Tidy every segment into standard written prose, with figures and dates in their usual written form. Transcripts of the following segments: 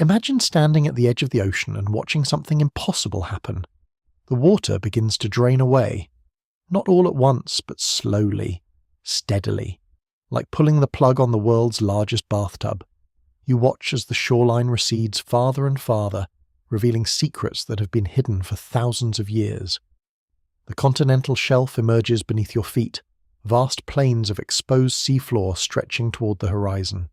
Imagine standing at the edge of the ocean and watching something impossible happen. The water begins to drain away. Not all at once, but slowly, steadily, like pulling the plug on the world's largest bathtub. You watch as the shoreline recedes farther and farther, revealing secrets that have been hidden for thousands of years. The continental shelf emerges beneath your feet, vast plains of exposed seafloor stretching toward the horizon.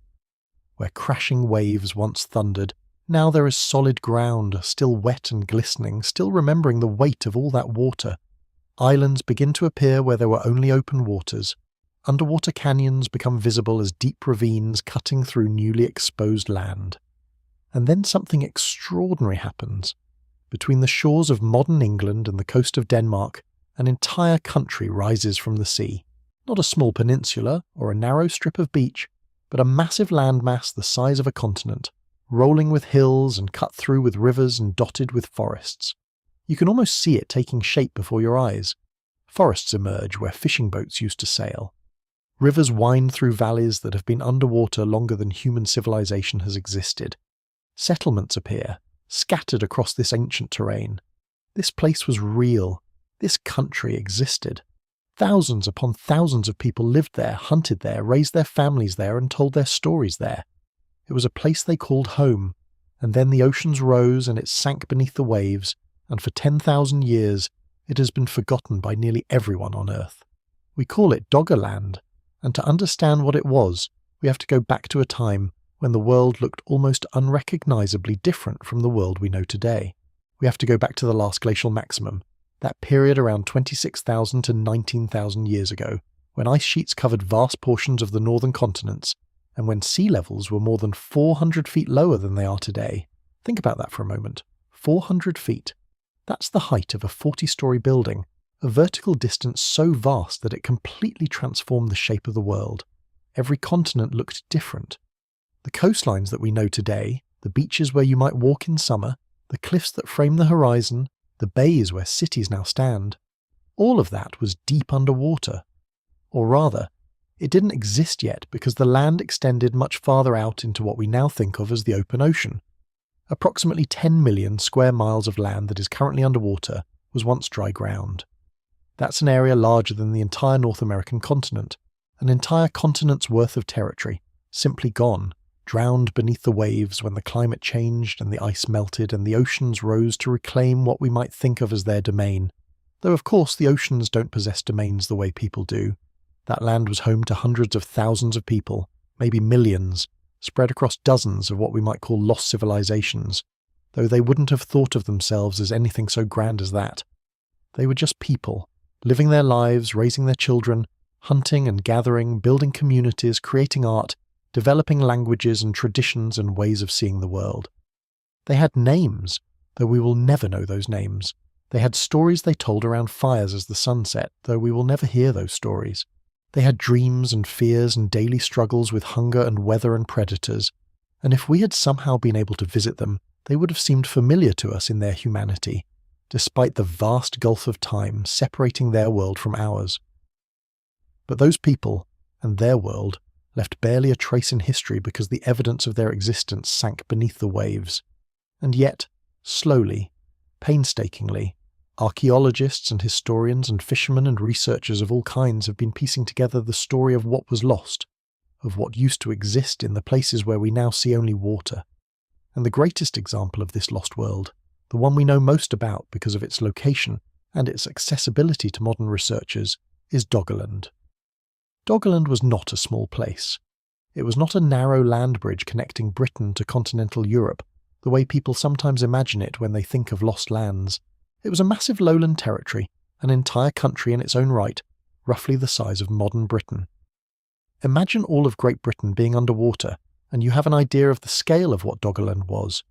Where crashing waves once thundered, now there is solid ground, still wet and glistening, still remembering the weight of all that water. Islands begin to appear where there were only open waters. Underwater canyons become visible as deep ravines cutting through newly exposed land. And then something extraordinary happens. Between the shores of modern England and the coast of Denmark, an entire country rises from the sea. Not a small peninsula or a narrow strip of beach, but a massive landmass the size of a continent, rolling with hills and cut through with rivers and dotted with forests. You can almost see it taking shape before your eyes. Forests emerge where fishing boats used to sail. Rivers wind through valleys that have been underwater longer than human civilization has existed. Settlements appear, scattered across this ancient terrain. This place was real. This country existed. Thousands upon thousands of people lived there, hunted there, raised their families there, and told their stories there. It was a place they called home, and then the oceans rose and it sank beneath the waves, and for 10,000 years it has been forgotten by nearly everyone on Earth. We call it Doggerland, and to understand what it was, we have to go back to a time when the world looked almost unrecognisably different from the world we know today. We have to go back to the last glacial maximum, that period around 26,000 to 19,000 years ago, when ice sheets covered vast portions of the northern continents, and when sea levels were more than 400 feet lower than they are today. Think about that for a moment. 400 feet. That's the height of a 40-story building, a vertical distance so vast that it completely transformed the shape of the world. Every continent looked different. The coastlines that we know today, the beaches where you might walk in summer, the cliffs that frame the horizon, the bays where cities now stand, all of that was deep underwater. Or rather, it didn't exist yet because the land extended much farther out into what we now think of as the open ocean. Approximately 10 million square miles of land that is currently underwater was once dry ground. That's an area larger than the entire North American continent, an entire continent's worth of territory, simply gone, drowned beneath the waves when the climate changed and the ice melted and the oceans rose to reclaim what we might think of as their domain. Though of course the oceans don't possess domains the way people do. That land was home to hundreds of thousands of people, maybe millions, spread across dozens of what we might call lost civilizations, though they wouldn't have thought of themselves as anything so grand as that. They were just people, living their lives, raising their children, hunting and gathering, building communities, creating art, developing languages and traditions and ways of seeing the world. They had names, though we will never know those names. They had stories they told around fires as the sun set, though we will never hear those stories. They had dreams and fears and daily struggles with hunger and weather and predators, and if we had somehow been able to visit them, they would have seemed familiar to us in their humanity, despite the vast gulf of time separating their world from ours. But those people, and their world, left barely a trace in history because the evidence of their existence sank beneath the waves. And yet, slowly, painstakingly, archaeologists and historians and fishermen and researchers of all kinds have been piecing together the story of what was lost, of what used to exist in the places where we now see only water. And the greatest example of this lost world, the one we know most about because of its location and its accessibility to modern researchers, is Doggerland. Doggerland was not a small place. It was not a narrow land bridge connecting Britain to continental Europe, the way people sometimes imagine it when they think of lost lands. It was a massive lowland territory, an entire country in its own right, roughly the size of modern Britain. Imagine all of Great Britain being underwater, and you have an idea of the scale of what Doggerland was.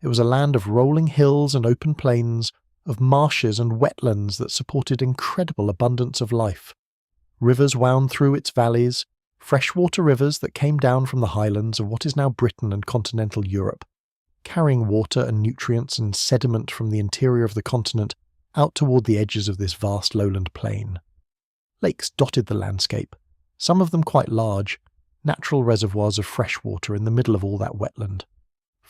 It was a land of rolling hills and open plains, of marshes and wetlands that supported incredible abundance of life. Rivers wound through its valleys, freshwater rivers that came down from the highlands of what is now Britain and continental Europe, carrying water and nutrients and sediment from the interior of the continent out toward the edges of this vast lowland plain. Lakes dotted the landscape, some of them quite large, natural reservoirs of fresh water in the middle of all that wetland.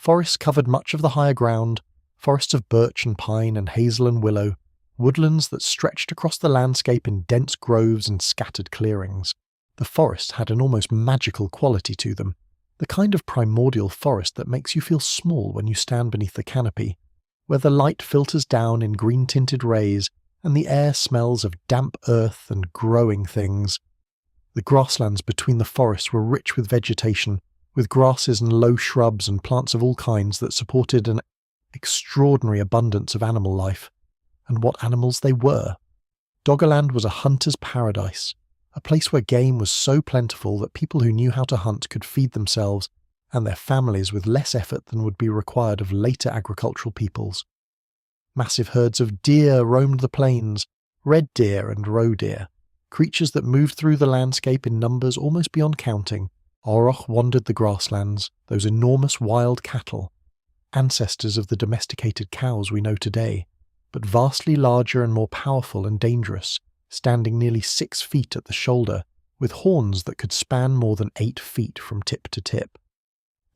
Forests covered much of the higher ground, forests of birch and pine and hazel and willow, woodlands that stretched across the landscape in dense groves and scattered clearings. The forests had an almost magical quality to them, the kind of primordial forest that makes you feel small when you stand beneath the canopy, where the light filters down in green-tinted rays and the air smells of damp earth and growing things. The grasslands between the forests were rich with vegetation, with grasses and low shrubs and plants of all kinds that supported an extraordinary abundance of animal life. And what animals they were! Doggerland was a hunter's paradise, a place where game was so plentiful that people who knew how to hunt could feed themselves and their families with less effort than would be required of later agricultural peoples. Massive herds of deer roamed the plains, red deer and roe deer, creatures that moved through the landscape in numbers almost beyond counting. Auroch wandered the grasslands, those enormous wild cattle, ancestors of the domesticated cows we know today, but vastly larger and more powerful and dangerous, standing nearly 6 feet at the shoulder, with horns that could span more than 8 feet from tip to tip.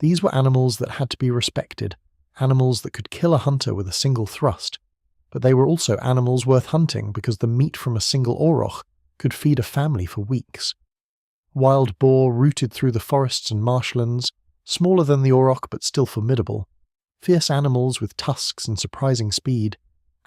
These were animals that had to be respected, animals that could kill a hunter with a single thrust, but they were also animals worth hunting because the meat from a single auroch could feed a family for weeks. Wild boar rooted through the forests and marshlands, smaller than the auroch but still formidable. Fierce animals with tusks and surprising speed,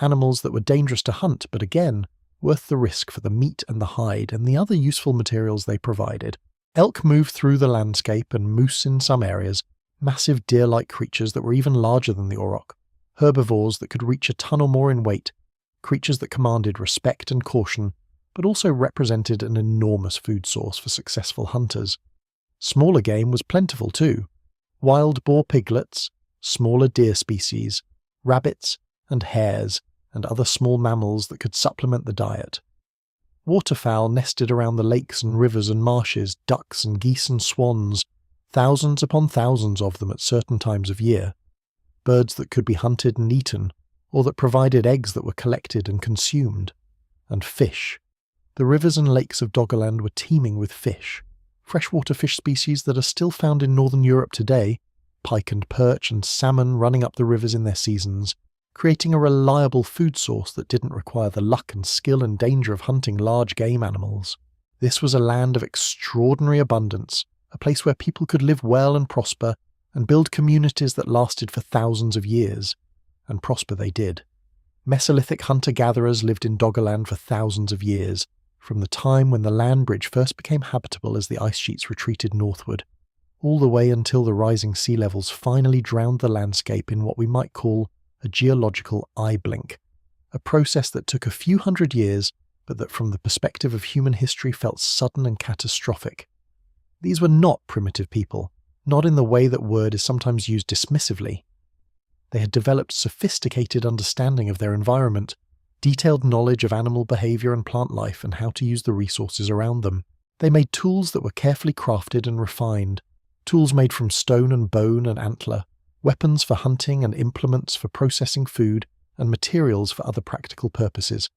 animals that were dangerous to hunt but again, worth the risk for the meat and the hide and the other useful materials they provided. Elk moved through the landscape and moose in some areas, massive deer-like creatures that were even larger than the auroch, herbivores that could reach a ton or more in weight, creatures that commanded respect and caution, but also represented an enormous food source for successful hunters. Smaller game was plentiful too. Wild boar piglets, smaller deer species, rabbits and hares, and other small mammals that could supplement the diet. Waterfowl nested around the lakes and rivers and marshes, ducks and geese and swans, thousands upon thousands of them at certain times of year. Birds that could be hunted and eaten, or that provided eggs that were collected and consumed. And fish. The rivers and lakes of Doggerland were teeming with fish, freshwater fish species that are still found in northern Europe today, pike and perch and salmon running up the rivers in their seasons, creating a reliable food source that didn't require the luck and skill and danger of hunting large game animals. This was a land of extraordinary abundance, a place where people could live well and prosper, and build communities that lasted for thousands of years. And prosper they did. Mesolithic hunter-gatherers lived in Doggerland for thousands of years, from the time when the land bridge first became habitable as the ice sheets retreated northward, all the way until the rising sea levels finally drowned the landscape in what we might call a geological eye blink, a process that took a few hundred years, but that from the perspective of human history felt sudden and catastrophic. These were not primitive people, not in the way that word is sometimes used dismissively. They had developed sophisticated understanding of their environment, detailed knowledge of animal behavior and plant life and how to use the resources around them. They made tools that were carefully crafted and refined, tools made from stone and bone and antler, weapons for hunting and implements for processing food, and materials for other practical purposes.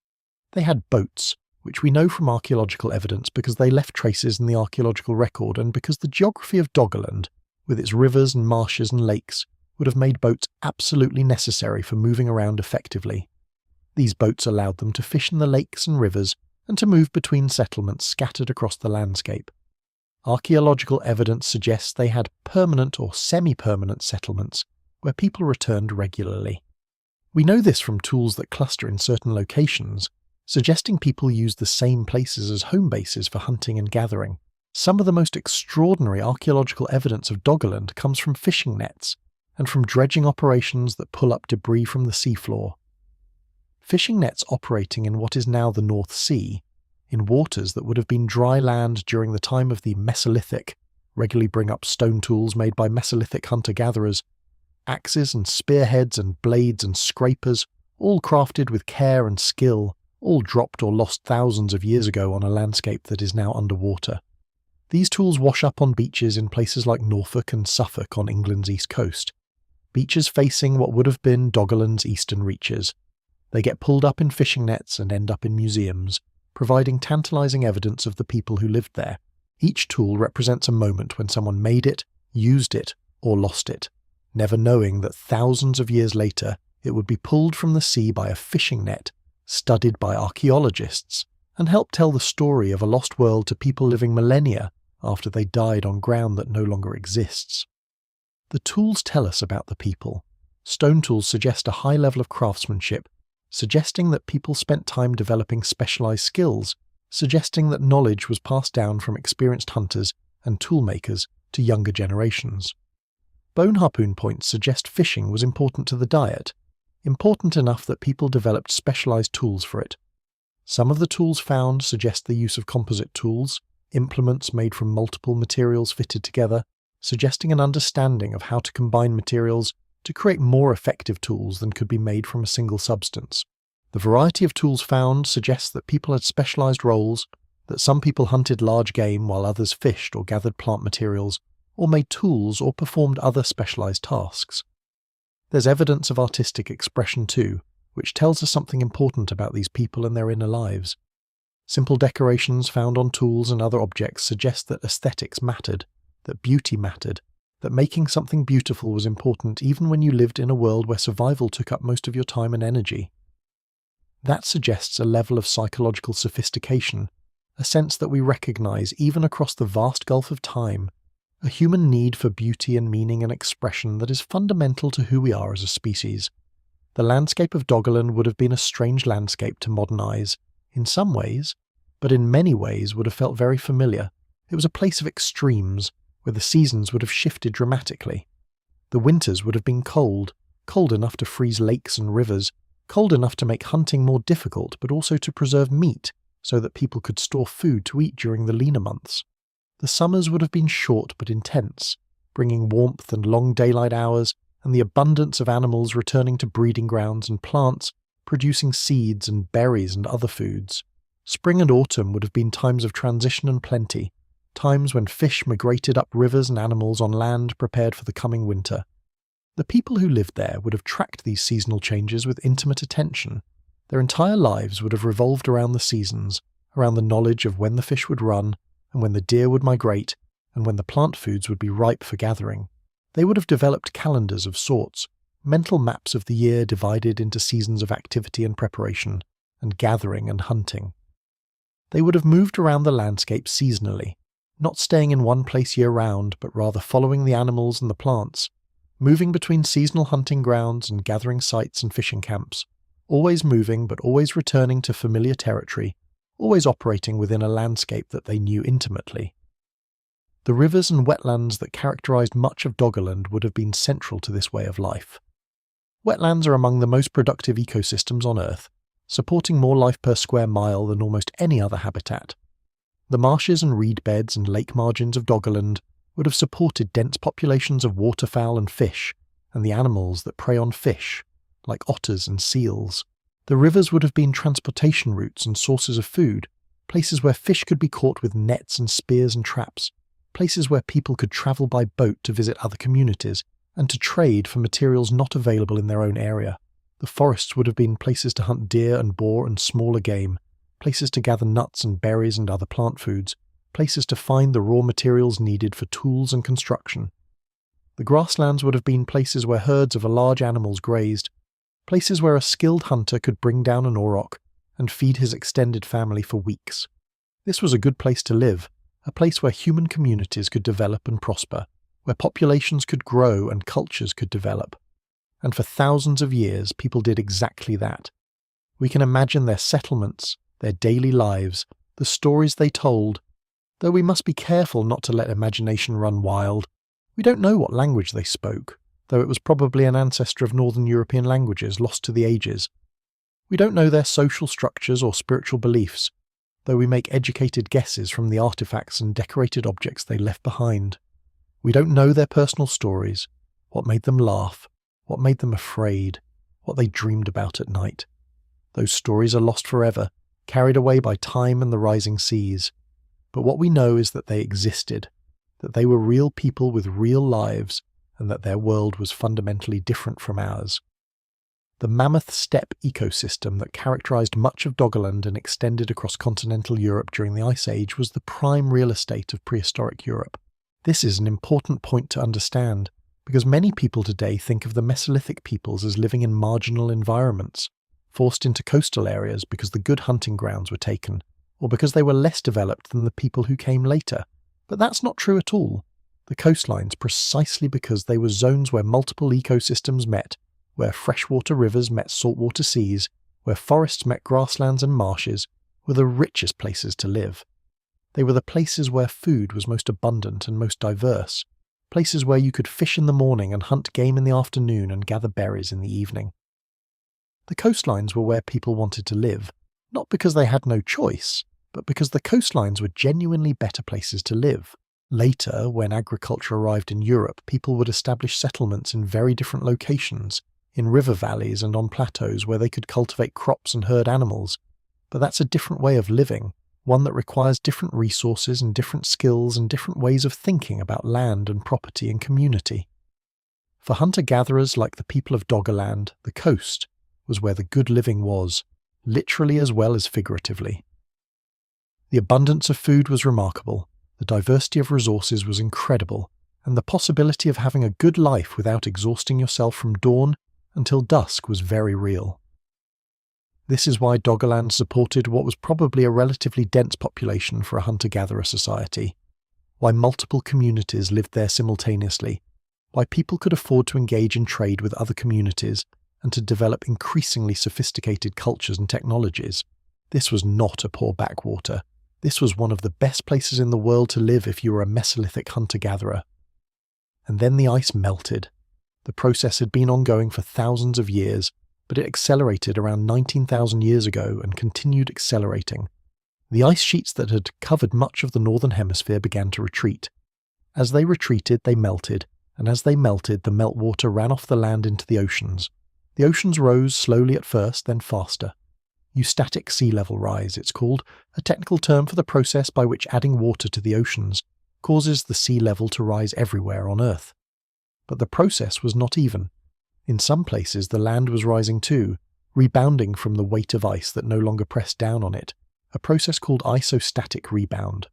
They had boats, which we know from archaeological evidence because they left traces in the archaeological record and because the geography of Doggerland, with its rivers and marshes and lakes, would have made boats absolutely necessary for moving around effectively. These boats allowed them to fish in the lakes and rivers and to move between settlements scattered across the landscape. Archaeological evidence suggests they had permanent or semi-permanent settlements where people returned regularly. We know this from tools that cluster in certain locations, suggesting people used the same places as home bases for hunting and gathering. Some of the most extraordinary archaeological evidence of Doggerland comes from fishing nets and from dredging operations that pull up debris from the seafloor. Fishing nets operating in what is now the North Sea, in waters that would have been dry land during the time of the Mesolithic, regularly bring up stone tools made by Mesolithic hunter-gatherers, axes and spearheads and blades and scrapers, all crafted with care and skill, all dropped or lost thousands of years ago on a landscape that is now underwater. These tools wash up on beaches in places like Norfolk and Suffolk on England's east coast, beaches facing what would have been Doggerland's eastern reaches. They get pulled up in fishing nets and end up in museums, providing tantalizing evidence of the people who lived there. Each tool represents a moment when someone made it, used it, or lost it. never knowing that thousands of years later it would be pulled from the sea by a fishing net, studied by archaeologists, and help tell the story of a lost world to people living millennia after they died on ground that no longer exists. The tools tell us about the people. Stone tools suggest a high level of craftsmanship, suggesting that people spent time developing specialized skills, suggesting that knowledge was passed down from experienced hunters and toolmakers to younger generations. Bone harpoon points suggest fishing was important to the diet, important enough that people developed specialized tools for it. Some of the tools found suggest the use of composite tools, implements made from multiple materials fitted together, suggesting an understanding of how to combine materials to create more effective tools than could be made from a single substance. The variety of tools found suggests that people had specialized roles, that some people hunted large game while others fished or gathered plant materials, or made tools or performed other specialized tasks. There's evidence of artistic expression too, which tells us something important about these people and their inner lives. Simple decorations found on tools and other objects suggest that aesthetics mattered, that beauty mattered, that making something beautiful was important even when you lived in a world where survival took up most of your time and energy. That suggests a level of psychological sophistication, a sense that we recognize even across the vast gulf of time, a human need for beauty and meaning and expression that is fundamental to who we are as a species. The landscape of Doggerland would have been a strange landscape to modern eyes, in some ways, but in many ways would have felt very familiar. It was a place of extremes, where the seasons would have shifted dramatically. The winters would have been cold, cold enough to freeze lakes and rivers, cold enough to make hunting more difficult but also to preserve meat so that people could store food to eat during the leaner months. The summers would have been short but intense, bringing warmth and long daylight hours and the abundance of animals returning to breeding grounds and plants, producing seeds and berries and other foods. Spring and autumn would have been times of transition and plenty, times when fish migrated up rivers and animals on land prepared for the coming winter. The people who lived there would have tracked these seasonal changes with intimate attention. Their entire lives would have revolved around the seasons, around the knowledge of when the fish would run, and when the deer would migrate, and when the plant foods would be ripe for gathering. They would have developed calendars of sorts, mental maps of the year divided into seasons of activity and preparation, and gathering and hunting. They would have moved around the landscape seasonally, not staying in one place year-round, but rather following the animals and the plants, moving between seasonal hunting grounds and gathering sites and fishing camps, always moving but always returning to familiar territory, always operating within a landscape that they knew intimately. The rivers and wetlands that characterized much of Doggerland would have been central to this way of life. Wetlands are among the most productive ecosystems on Earth, supporting more life per square mile than almost any other habitat. The marshes and reed beds and lake margins of Doggerland would have supported dense populations of waterfowl and fish, and the animals that prey on fish, like otters and seals. The rivers would have been transportation routes and sources of food, places where fish could be caught with nets and spears and traps, places where people could travel by boat to visit other communities and to trade for materials not available in their own area. The forests would have been places to hunt deer and boar and smaller game, places to gather nuts and berries and other plant foods, places to find the raw materials needed for tools and construction. The grasslands would have been places where herds of large animals grazed, places where a skilled hunter could bring down an auroch and feed his extended family for weeks. This was a good place to live, a place where human communities could develop and prosper, where populations could grow and cultures could develop. And for thousands of years, people did exactly that. We can imagine their settlements, their daily lives, the stories they told, though we must be careful not to let imagination run wild. We don't know what language they spoke, though it was probably an ancestor of Northern European languages lost to the ages. We don't know their social structures or spiritual beliefs, though we make educated guesses from the artifacts and decorated objects they left behind. We don't know their personal stories, what made them laugh, what made them afraid, what they dreamed about at night. Those stories are lost forever, carried away by time and the rising seas. But what we know is that they existed, that they were real people with real lives, and that their world was fundamentally different from ours. The mammoth steppe ecosystem that characterized much of Doggerland and extended across continental Europe during the Ice Age was the prime real estate of prehistoric Europe. This is an important point to understand, because many people today think of the Mesolithic peoples as living in marginal environments, forced into coastal areas because the good hunting grounds were taken, or because they were less developed than the people who came later. But that's not true at all. The coastlines, precisely because they were zones where multiple ecosystems met, where freshwater rivers met saltwater seas, where forests met grasslands and marshes, were the richest places to live. They were the places where food was most abundant and most diverse, places where you could fish in the morning and hunt game in the afternoon and gather berries in the evening. The coastlines were where people wanted to live, not because they had no choice, but because the coastlines were genuinely better places to live. Later, when agriculture arrived in Europe, people would establish settlements in very different locations, in river valleys and on plateaus where they could cultivate crops and herd animals. But that's a different way of living, one that requires different resources and different skills and different ways of thinking about land and property and community. For hunter-gatherers like the people of Doggerland, the coast was where the good living was, literally as well as figuratively. The abundance of food was remarkable, the diversity of resources was incredible, and the possibility of having a good life without exhausting yourself from dawn until dusk was very real. This is why Doggerland supported what was probably a relatively dense population for a hunter-gatherer society, why multiple communities lived there simultaneously, why people could afford to engage in trade with other communities and to develop increasingly sophisticated cultures and technologies. This was not a poor backwater. This was one of the best places in the world to live if you were a Mesolithic hunter-gatherer. And then the ice melted. The process had been ongoing for thousands of years, but it accelerated around 19,000 years ago and continued accelerating. The ice sheets that had covered much of the northern hemisphere began to retreat. As they retreated, they melted, and as they melted, the meltwater ran off the land into the oceans. The oceans rose slowly at first, then faster. Eustatic sea level rise, it's called, a technical term for the process by which adding water to the oceans causes the sea level to rise everywhere on Earth. But the process was not even. In some places the land was rising too, rebounding from the weight of ice that no longer pressed down on it, a process called isostatic rebound.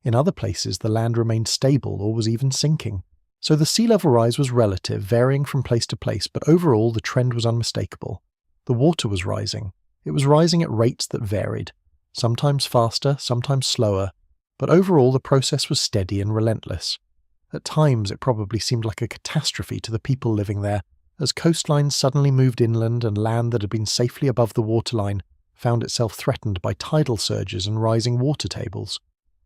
In other places the land remained stable or was even sinking. So the sea level rise was relative, varying from place to place, but overall the trend was unmistakable. The water was rising. It was rising at rates that varied, sometimes faster, sometimes slower, but overall the process was steady and relentless. At times it probably seemed like a catastrophe to the people living there, as coastlines suddenly moved inland and land that had been safely above the waterline found itself threatened by tidal surges and rising water tables.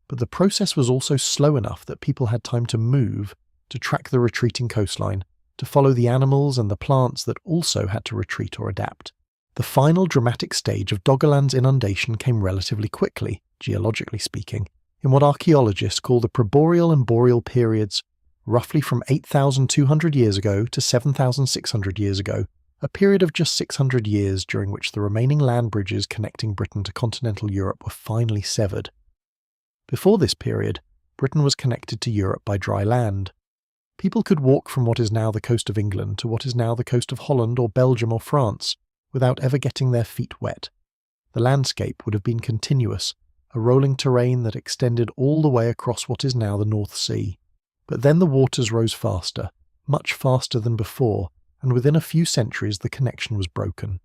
But the process was also slow enough that people had time to move, to track the retreating coastline, to follow the animals and the plants that also had to retreat or adapt. The final dramatic stage of Doggerland's inundation came relatively quickly, geologically speaking, in what archaeologists call the Praeboreal and Boreal periods, roughly from 8,200 years ago to 7,600 years ago, a period of just 600 years during which the remaining land bridges connecting Britain to continental Europe were finally severed. Before this period, Britain was connected to Europe by dry land. People could walk from what is now the coast of England to what is now the coast of Holland or Belgium or France without ever getting their feet wet. The landscape would have been continuous, a rolling terrain that extended all the way across what is now the North Sea. But then the waters rose faster, much faster than before, and within a few centuries the connection was broken.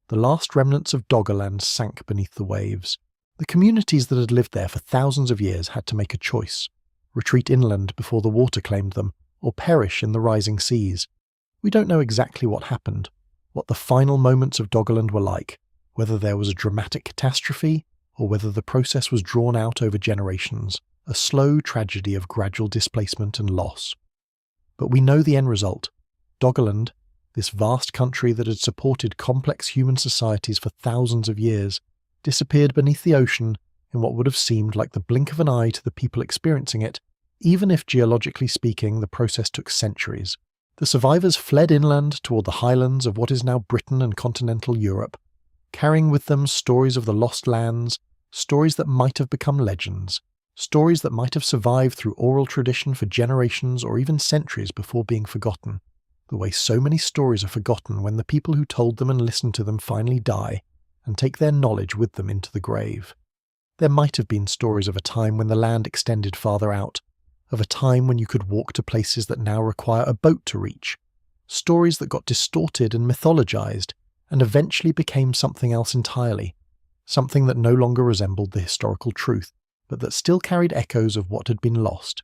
The last remnants of Doggerland sank beneath the waves. The communities that had lived there for thousands of years had to make a choice: retreat inland before the water claimed them, or perish in the rising seas. We don't know exactly what happened, what the final moments of Doggerland were like, whether there was a dramatic catastrophe, or whether the process was drawn out over generations, a slow tragedy of gradual displacement and loss. But we know the end result. Doggerland, this vast country that had supported complex human societies for thousands of years, disappeared beneath the ocean in what would have seemed like the blink of an eye to the people experiencing it, even if geologically speaking the process took centuries. The survivors fled inland toward the highlands of what is now Britain and continental Europe, carrying with them stories of the lost lands, stories that might have become legends, stories that might have survived through oral tradition for generations or even centuries before being forgotten, the way so many stories are forgotten when the people who told them and listened to them finally die and take their knowledge with them into the grave. There might have been stories of a time when the land extended farther out, of a time when you could walk to places that now require a boat to reach, stories that got distorted and mythologized and eventually became something else entirely, something that no longer resembled the historical truth, but that still carried echoes of what had been lost.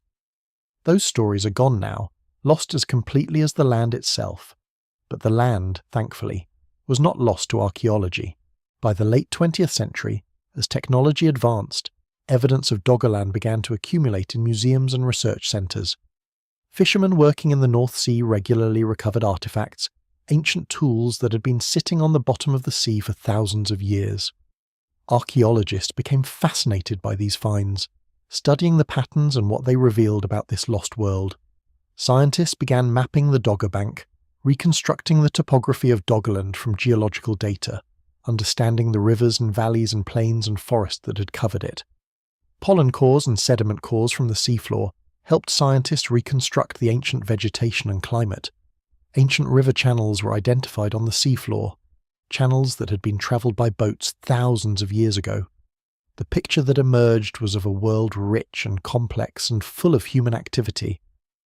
Those stories are gone now, lost as completely as the land itself. But the land, thankfully, was not lost to archaeology. By the late 20th century, as technology advanced, evidence of Doggerland began to accumulate in museums and research centres. Fishermen working in the North Sea regularly recovered artefacts, ancient tools that had been sitting on the bottom of the sea for thousands of years. Archaeologists became fascinated by these finds, studying the patterns and what they revealed about this lost world. Scientists began mapping the Dogger Bank, reconstructing the topography of Doggerland from geological data, understanding the rivers and valleys and plains and forests that had covered it. Pollen cores and sediment cores from the seafloor helped scientists reconstruct the ancient vegetation and climate. Ancient river channels were identified on the seafloor, channels that had been travelled by boats thousands of years ago. The picture that emerged was of a world rich and complex and full of human activity,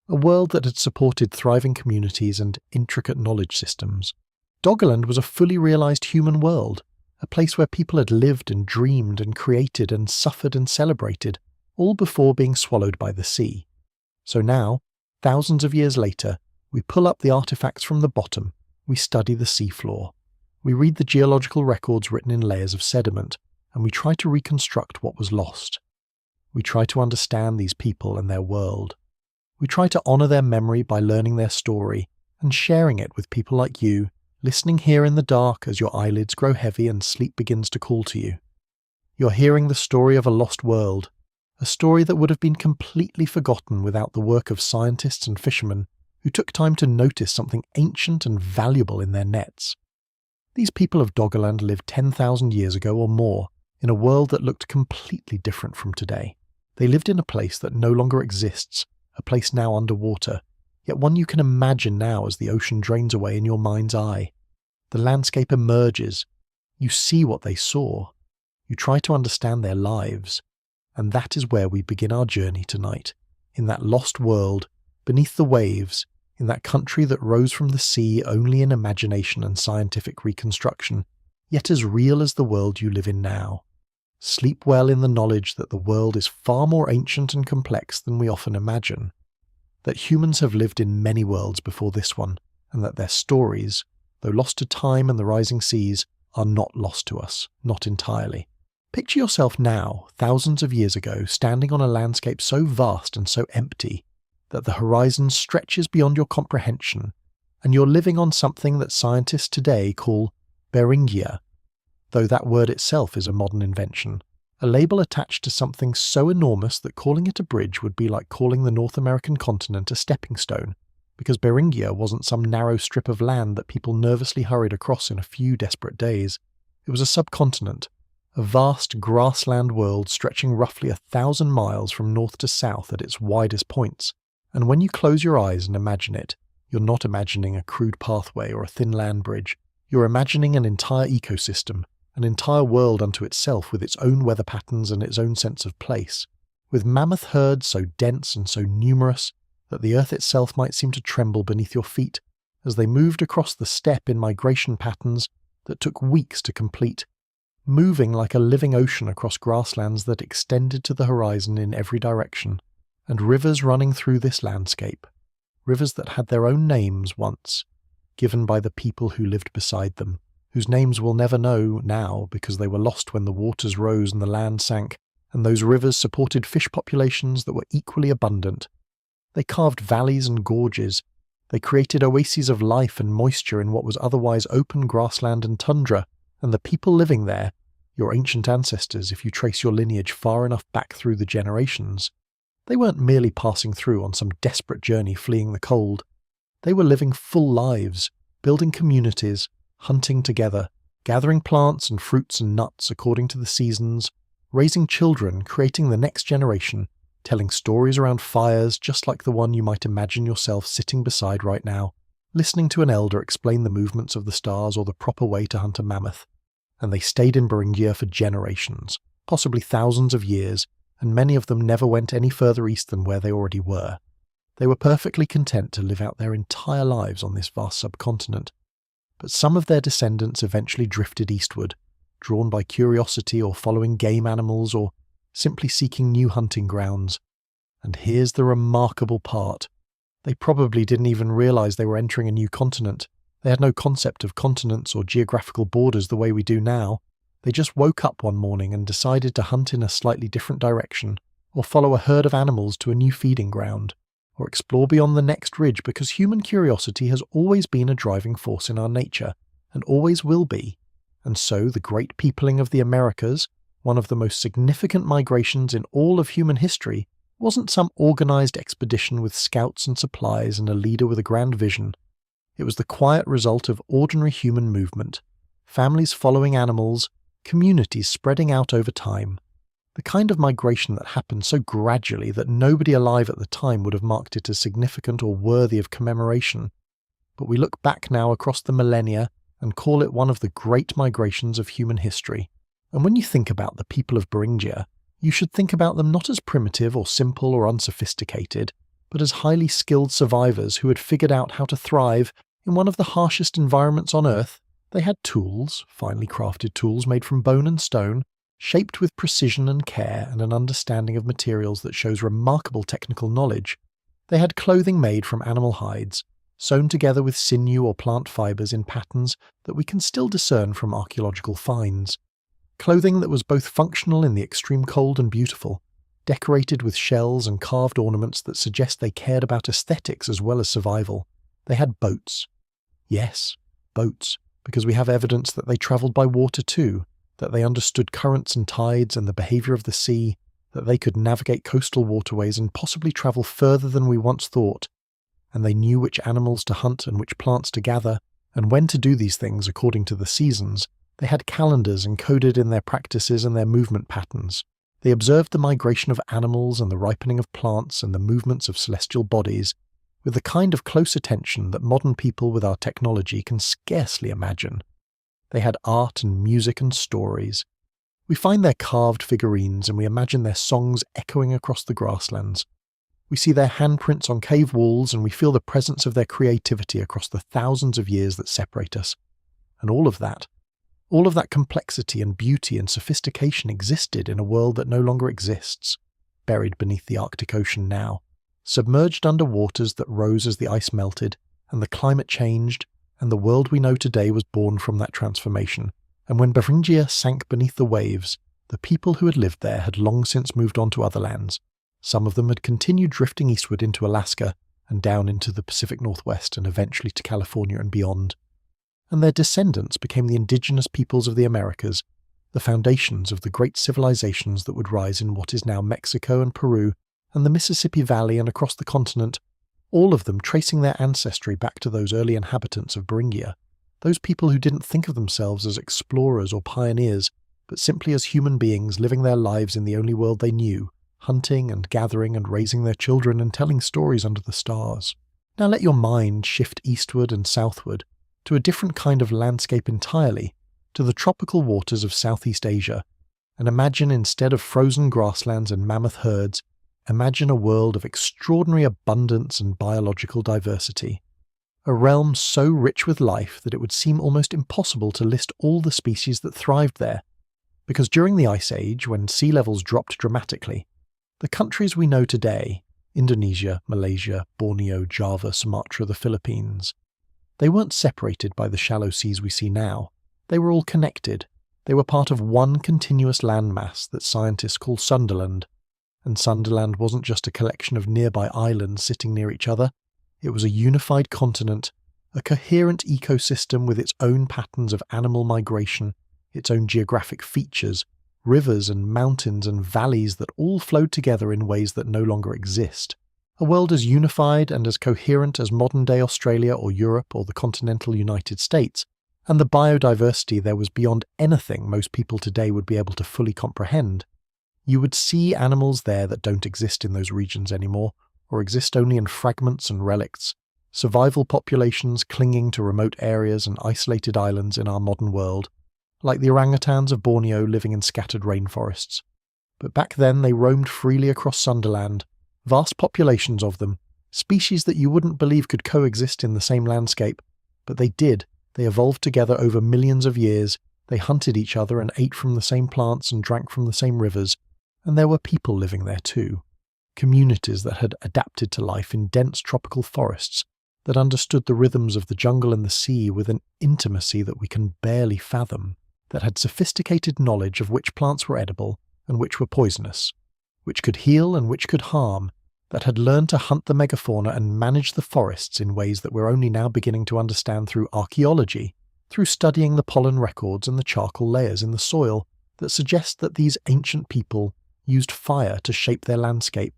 a world that had supported thriving communities and intricate knowledge systems. Doggerland was a fully realised human world, a place where people had lived and dreamed and created and suffered and celebrated, all before being swallowed by the sea. So now, thousands of years later, we pull up the artefacts from the bottom, we study the seafloor. We read the geological records written in layers of sediment, and we try to reconstruct what was lost. We try to understand these people and their world. We try to honour their memory by learning their story and sharing it with people like you, listening here in the dark as your eyelids grow heavy and sleep begins to call to you. You're hearing the story of a lost world, a story that would have been completely forgotten without the work of scientists and fishermen who took time to notice something ancient and valuable in their nets. These people of Doggerland lived 10,000 years ago or more, in a world that looked completely different from today. They lived in a place that no longer exists, a place now underwater, yet one you can imagine now as the ocean drains away in your mind's eye. The landscape emerges. You see what they saw. You try to understand their lives. And that is where we begin our journey tonight, in that lost world, beneath the waves, in that country that rose from the sea only in imagination and scientific reconstruction, yet as real as the world you live in now. Sleep well in the knowledge that the world is far more ancient and complex than we often imagine, that humans have lived in many worlds before this one, and that their stories, though lost to time and the rising seas, are not lost to us, not entirely. Picture yourself now, thousands of years ago, standing on a landscape so vast and so empty that the horizon stretches beyond your comprehension, and you're living on something that scientists today call Beringia, though that word itself is a modern invention, a label attached to something so enormous that calling it a bridge would be like calling the North American continent a stepping stone, because Beringia wasn't some narrow strip of land that people nervously hurried across in a few desperate days. It was a subcontinent, a vast grassland world stretching roughly 1,000 miles from north to south at its widest points. And when you close your eyes and imagine it, you're not imagining a crude pathway or a thin land bridge. You're imagining an entire ecosystem, an entire world unto itself with its own weather patterns and its own sense of place, with mammoth herds so dense and so numerous that the earth itself might seem to tremble beneath your feet as they moved across the steppe in migration patterns that took weeks to complete, moving like a living ocean across grasslands that extended to the horizon in every direction, and rivers running through this landscape, rivers that had their own names once, given by the people who lived beside them, whose names we'll never know now because they were lost when the waters rose and the land sank, and those rivers supported fish populations that were equally abundant. They carved valleys and gorges. They created oases of life and moisture in what was otherwise open grassland and tundra, and the people living there, your ancient ancestors if you trace your lineage far enough back through the generations, they weren't merely passing through on some desperate journey fleeing the cold. They were living full lives, building communities, hunting together, gathering plants and fruits and nuts according to the seasons, raising children, creating the next generation, telling stories around fires just like the one you might imagine yourself sitting beside right now, listening to an elder explain the movements of the stars or the proper way to hunt a mammoth. And they stayed in Beringia for generations, possibly thousands of years, and many of them never went any further east than where they already were. They were perfectly content to live out their entire lives on this vast subcontinent. But some of their descendants eventually drifted eastward, drawn by curiosity or following game animals or simply seeking new hunting grounds. And here's the remarkable part. They probably didn't even realize they were entering a new continent. They had no concept of continents or geographical borders the way we do now. They just woke up one morning and decided to hunt in a slightly different direction, or follow a herd of animals to a new feeding ground, or explore beyond the next ridge, because human curiosity has always been a driving force in our nature, and always will be. And so the great peopling of the Americas, one of the most significant migrations in all of human history, wasn't some organized expedition with scouts and supplies and a leader with a grand vision. It was the quiet result of ordinary human movement, families following animals, communities spreading out over time. The kind of migration that happened so gradually that nobody alive at the time would have marked it as significant or worthy of commemoration. But we look back now across the millennia and call it one of the great migrations of human history. And when you think about the people of Beringia, you should think about them not as primitive or simple or unsophisticated, but as highly skilled survivors who had figured out how to thrive in one of the harshest environments on Earth. They had tools, finely crafted tools made from bone and stone, shaped with precision and care and an understanding of materials that shows remarkable technical knowledge. They had clothing made from animal hides, sewn together with sinew or plant fibres in patterns that we can still discern from archaeological finds. Clothing that was both functional in the extreme cold and beautiful, decorated with shells and carved ornaments that suggest they cared about aesthetics as well as survival. They had boats. Yes, boats, because we have evidence that they travelled by water too, that they understood currents and tides and the behaviour of the sea, that they could navigate coastal waterways and possibly travel further than we once thought, and they knew which animals to hunt and which plants to gather, and when to do these things according to the seasons. They had calendars encoded in their practices and their movement patterns. They observed the migration of animals and the ripening of plants and the movements of celestial bodies with the kind of close attention that modern people with our technology can scarcely imagine. They had art and music and stories. We find their carved figurines and we imagine their songs echoing across the grasslands. We see their handprints on cave walls and we feel the presence of their creativity across the thousands of years that separate us. And all of that complexity and beauty and sophistication existed in a world that no longer exists, buried beneath the Arctic Ocean now, submerged under waters that rose as the ice melted, and the climate changed, and the world we know today was born from that transformation. And when Beringia sank beneath the waves, the people who had lived there had long since moved on to other lands. Some of them had continued drifting eastward into Alaska and down into the Pacific Northwest and eventually to California and beyond. And their descendants became the indigenous peoples of the Americas, the foundations of the great civilizations that would rise in what is now Mexico and Peru and the Mississippi Valley and across the continent, all of them tracing their ancestry back to those early inhabitants of Beringia, those people who didn't think of themselves as explorers or pioneers, but simply as human beings living their lives in the only world they knew, hunting and gathering and raising their children and telling stories under the stars. Now let your mind shift eastward and southward, to a different kind of landscape entirely, to the tropical waters of Southeast Asia, and imagine instead of frozen grasslands and mammoth herds, imagine a world of extraordinary abundance and biological diversity. A realm so rich with life that it would seem almost impossible to list all the species that thrived there, because during the Ice Age, when sea levels dropped dramatically, the countries we know today, Indonesia, Malaysia, Borneo, Java, Sumatra, the Philippines, they weren't separated by the shallow seas we see now. They were all connected. They were part of one continuous landmass that scientists call Sunderland. And Sunderland wasn't just a collection of nearby islands sitting near each other. It was a unified continent, a coherent ecosystem with its own patterns of animal migration, its own geographic features, rivers and mountains and valleys that all flowed together in ways that no longer exist. A world as unified and as coherent as modern-day Australia or Europe or the continental United States, and the biodiversity there was beyond anything most people today would be able to fully comprehend. You would see animals there that don't exist in those regions anymore, or exist only in fragments and relicts, survival populations clinging to remote areas and isolated islands in our modern world, like the orangutans of Borneo living in scattered rainforests. But back then they roamed freely across Sunderland, vast populations of them, species that you wouldn't believe could coexist in the same landscape. But they did. They evolved together over millions of years, they hunted each other and ate from the same plants and drank from the same rivers, and there were people living there too. Communities that had adapted to life in dense tropical forests, that understood the rhythms of the jungle and the sea with an intimacy that we can barely fathom, that had sophisticated knowledge of which plants were edible and which were poisonous, which could heal and which could harm, that had learned to hunt the megafauna and manage the forests in ways that we're only now beginning to understand through archaeology, through studying the pollen records and the charcoal layers in the soil that suggest that these ancient people used fire to shape their landscape,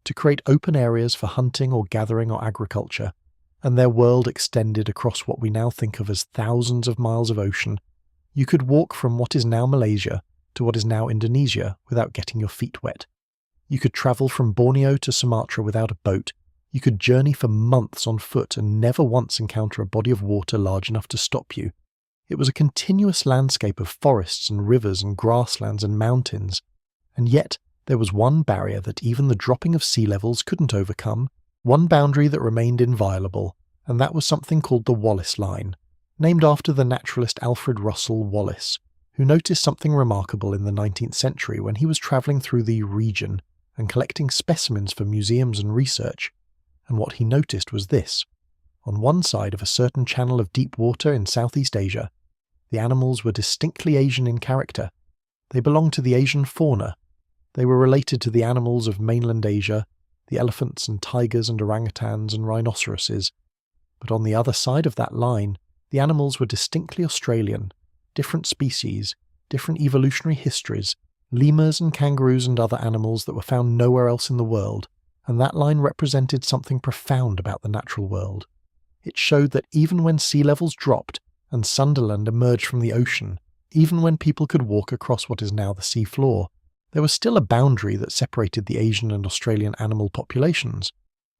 to create open areas for hunting or gathering or agriculture, and their world extended across what we now think of as thousands of miles of ocean. You could walk from what is now Malaysia to what is now Indonesia without getting your feet wet. You could travel from Borneo to Sumatra without a boat. You could journey for months on foot and never once encounter a body of water large enough to stop you. It was a continuous landscape of forests and rivers and grasslands and mountains, and yet there was one barrier that even the dropping of sea levels couldn't overcome, one boundary that remained inviolable, and that was something called the Wallace Line, named after the naturalist Alfred Russel Wallace, who noticed something remarkable in the 19th century when he was travelling through the region and collecting specimens for museums and research. And what he noticed was this. On one side of a certain channel of deep water in Southeast Asia, the animals were distinctly Asian in character. They belonged to the Asian fauna. They were related to the animals of mainland Asia, the elephants and tigers and orangutans and rhinoceroses. But on the other side of that line, the animals were distinctly Australian, different species, different evolutionary histories, lemurs and kangaroos and other animals that were found nowhere else in the world, and that line represented something profound about the natural world. It showed that even when sea levels dropped and Sunderland emerged from the ocean, even when people could walk across what is now the sea floor, there was still a boundary that separated the Asian and Australian animal populations.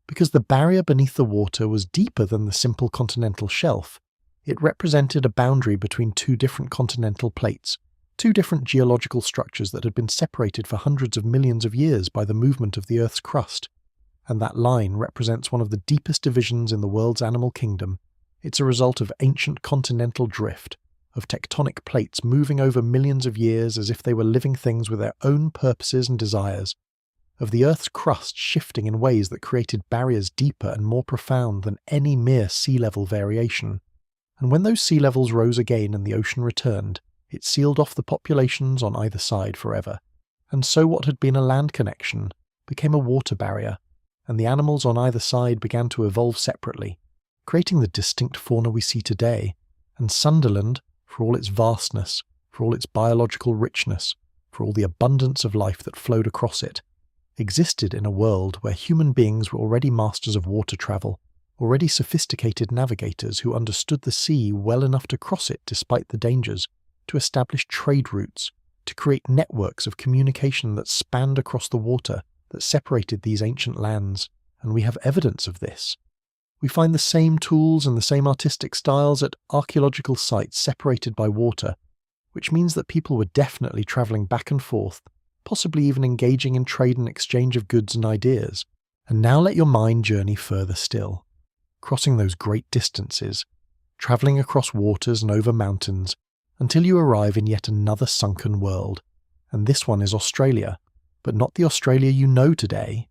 Because the barrier beneath the water was deeper than the simple continental shelf, it represented a boundary between two different continental plates, two different geological structures that had been separated for hundreds of millions of years by the movement of the Earth's crust. And that line represents one of the deepest divisions in the world's animal kingdom. It's a result of ancient continental drift, of tectonic plates moving over millions of years as if they were living things with their own purposes and desires, of the Earth's crust shifting in ways that created barriers deeper and more profound than any mere sea level variation. And when those sea levels rose again and the ocean returned, it sealed off the populations on either side forever. And so what had been a land connection became a water barrier, and the animals on either side began to evolve separately, creating the distinct fauna we see today. And Sunderland, for all its vastness, for all its biological richness, for all the abundance of life that flowed across it, existed in a world where human beings were already masters of water travel, already sophisticated navigators who understood the sea well enough to cross it despite the dangers, to establish trade routes, to create networks of communication that spanned across the water, that separated these ancient lands, and we have evidence of this. We find the same tools and the same artistic styles at archaeological sites separated by water, which means that people were definitely travelling back and forth, possibly even engaging in trade and exchange of goods and ideas. And now let your mind journey further still, crossing those great distances, travelling across waters and over mountains, until you arrive in yet another sunken world. And this one is Australia, but not the Australia you know today.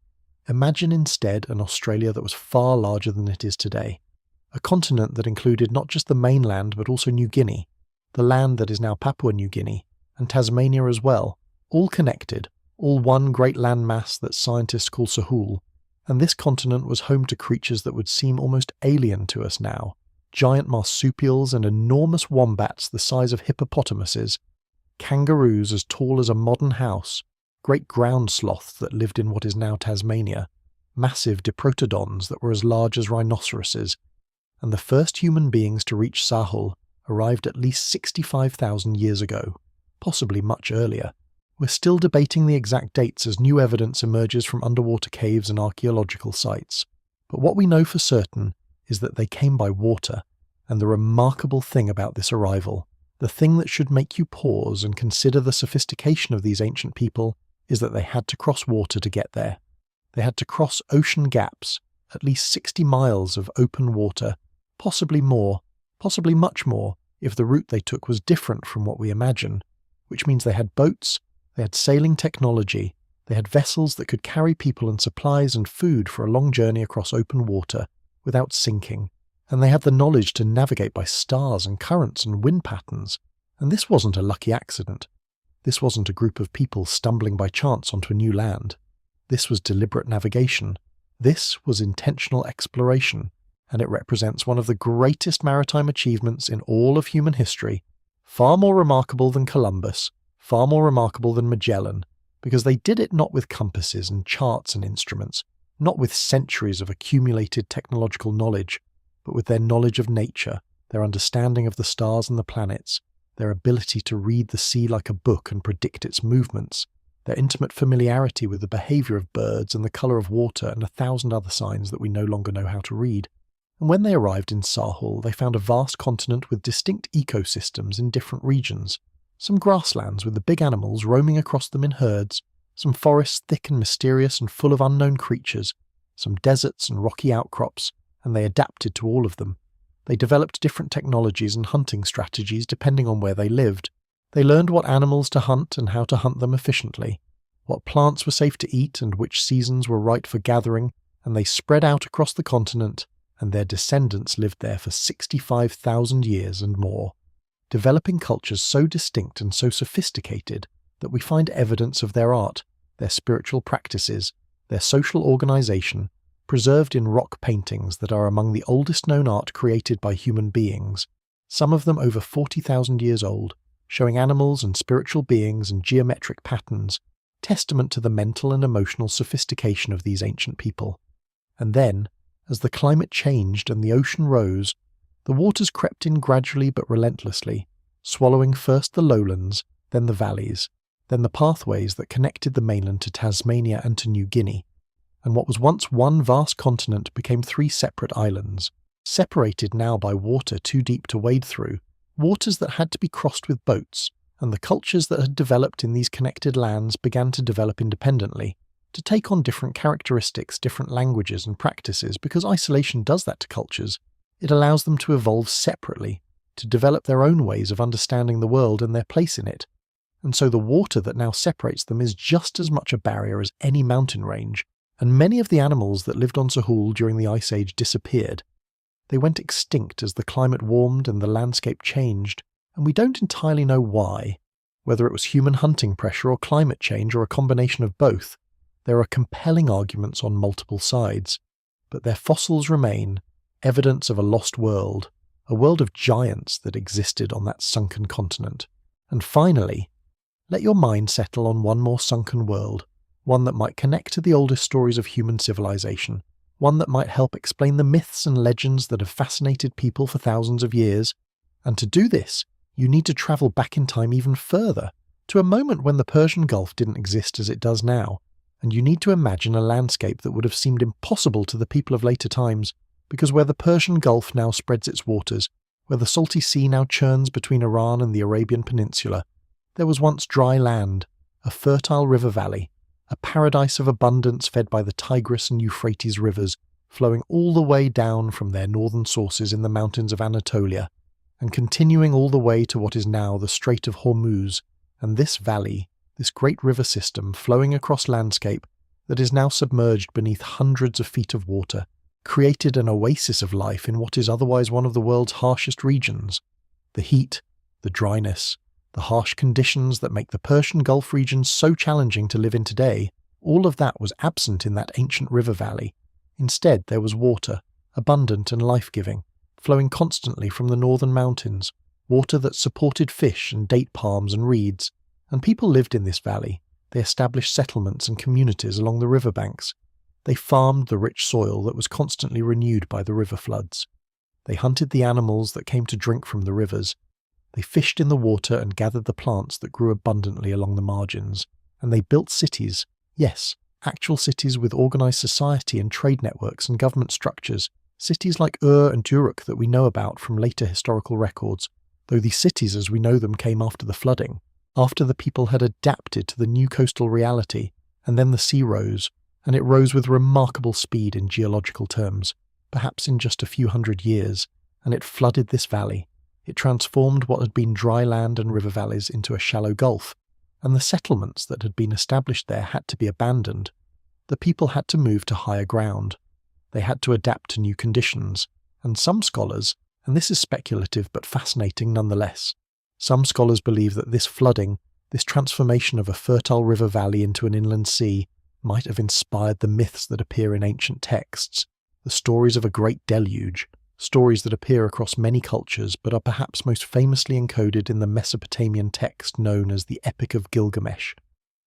Imagine instead an Australia that was far larger than it is today, a continent that included not just the mainland but also New Guinea, the land that is now Papua New Guinea, and Tasmania as well, all connected, all one great landmass that scientists call Sahul. And this continent was home to creatures that would seem almost alien to us now, giant marsupials and enormous wombats the size of hippopotamuses, kangaroos as tall as a modern house, great ground sloths that lived in what is now Tasmania, massive diprotodons that were as large as rhinoceroses, and the first human beings to reach Sahul arrived at least 65,000 years ago, possibly much earlier. We're still debating the exact dates as new evidence emerges from underwater caves and archaeological sites, but what we know for certain is that they came by water, and the remarkable thing about this arrival, the thing that should make you pause and consider the sophistication of these ancient people, is that they had to cross water to get there. They had to cross ocean gaps, at least 60 miles of open water, possibly more, possibly much more, if the route they took was different from what we imagine, which means they had boats, they had sailing technology, they had vessels that could carry people and supplies and food for a long journey across open water without sinking, and they had the knowledge to navigate by stars and currents and wind patterns. And this wasn't a lucky accident. This wasn't a group of people stumbling by chance onto a new land. This was deliberate navigation. This was intentional exploration, and it represents one of the greatest maritime achievements in all of human history, far more remarkable than Columbus, far more remarkable than Magellan, because they did it not with compasses and charts and instruments, not with centuries of accumulated technological knowledge, but with their knowledge of nature, their understanding of the stars and the planets, their ability to read the sea like a book and predict its movements, their intimate familiarity with the behaviour of birds and the colour of water and 1,000 other signs that we no longer know how to read. And when they arrived in Sahul, they found a vast continent with distinct ecosystems in different regions, some grasslands with the big animals roaming across them in herds, some forests thick and mysterious and full of unknown creatures, some deserts and rocky outcrops, and they adapted to all of them. They developed different technologies and hunting strategies depending on where they lived. They learned what animals to hunt and how to hunt them efficiently, what plants were safe to eat and which seasons were right for gathering, and they spread out across the continent, and their descendants lived there for 65,000 years and more, developing cultures so distinct and so sophisticated that we find evidence of their art, their spiritual practices, their social organisation, preserved in rock paintings that are among the oldest known art created by human beings, some of them over 40,000 years old, showing animals and spiritual beings and geometric patterns, testament to the mental and emotional sophistication of these ancient people. And then, as the climate changed and the ocean rose, the waters crept in gradually but relentlessly, swallowing first the lowlands, then the valleys, then the pathways that connected the mainland to Tasmania and to New Guinea. And what was once one vast continent became 3 separate islands, separated now by water too deep to wade through, waters that had to be crossed with boats, and the cultures that had developed in these connected lands began to develop independently, to take on different characteristics, different languages and practices, because isolation does that to cultures. It allows them to evolve separately, to develop their own ways of understanding the world and their place in it. And so the water that now separates them is just as much a barrier as any mountain range, and many of the animals that lived on Sahul during the Ice Age disappeared. They went extinct as the climate warmed and the landscape changed, and we don't entirely know why, whether it was human hunting pressure or climate change or a combination of both. There are compelling arguments on multiple sides, but their fossils remain, evidence of a lost world, a world of giants that existed on that sunken continent. And finally, let your mind settle on one more sunken world, one that might connect to the oldest stories of human civilization, one that might help explain the myths and legends that have fascinated people for thousands of years. And to do this, you need to travel back in time even further, to a moment when the Persian Gulf didn't exist as it does now, and you need to imagine a landscape that would have seemed impossible to the people of later times, because where the Persian Gulf now spreads its waters, where the salty sea now churns between Iran and the Arabian Peninsula, there was once dry land, a fertile river valley, a paradise of abundance fed by the Tigris and Euphrates rivers, flowing all the way down from their northern sources in the mountains of Anatolia, and continuing all the way to what is now the Strait of Hormuz, and this valley, this great river system flowing across landscape that is now submerged beneath hundreds of feet of water, created an oasis of life in what is otherwise one of the world's harshest regions. The heat, the dryness, the harsh conditions that make the Persian Gulf region so challenging to live in today, all of that was absent in that ancient river valley. Instead, there was water, abundant and life-giving, flowing constantly from the northern mountains, water that supported fish and date palms and reeds, and people lived in this valley. They established settlements and communities along the riverbanks. They farmed the rich soil that was constantly renewed by the river floods. They hunted the animals that came to drink from the rivers. They fished in the water and gathered the plants that grew abundantly along the margins. And they built cities, yes, actual cities with organised society and trade networks and government structures, cities like Ur and Uruk that we know about from later historical records, though these cities as we know them came after the flooding. after the people had adapted to the new coastal reality, and then the sea rose, and it rose with remarkable speed in geological terms, perhaps in just a few hundred years, and it flooded this valley. It transformed what had been dry land and river valleys into a shallow gulf, and the settlements that had been established there had to be abandoned. The people had to move to higher ground. They had to adapt to new conditions, and some scholars, and this is speculative but fascinating nonetheless, some scholars believe that this flooding, this transformation of a fertile river valley into an inland sea, might have inspired the myths that appear in ancient texts, the stories of a great deluge, stories that appear across many cultures but are perhaps most famously encoded in the Mesopotamian text known as the Epic of Gilgamesh,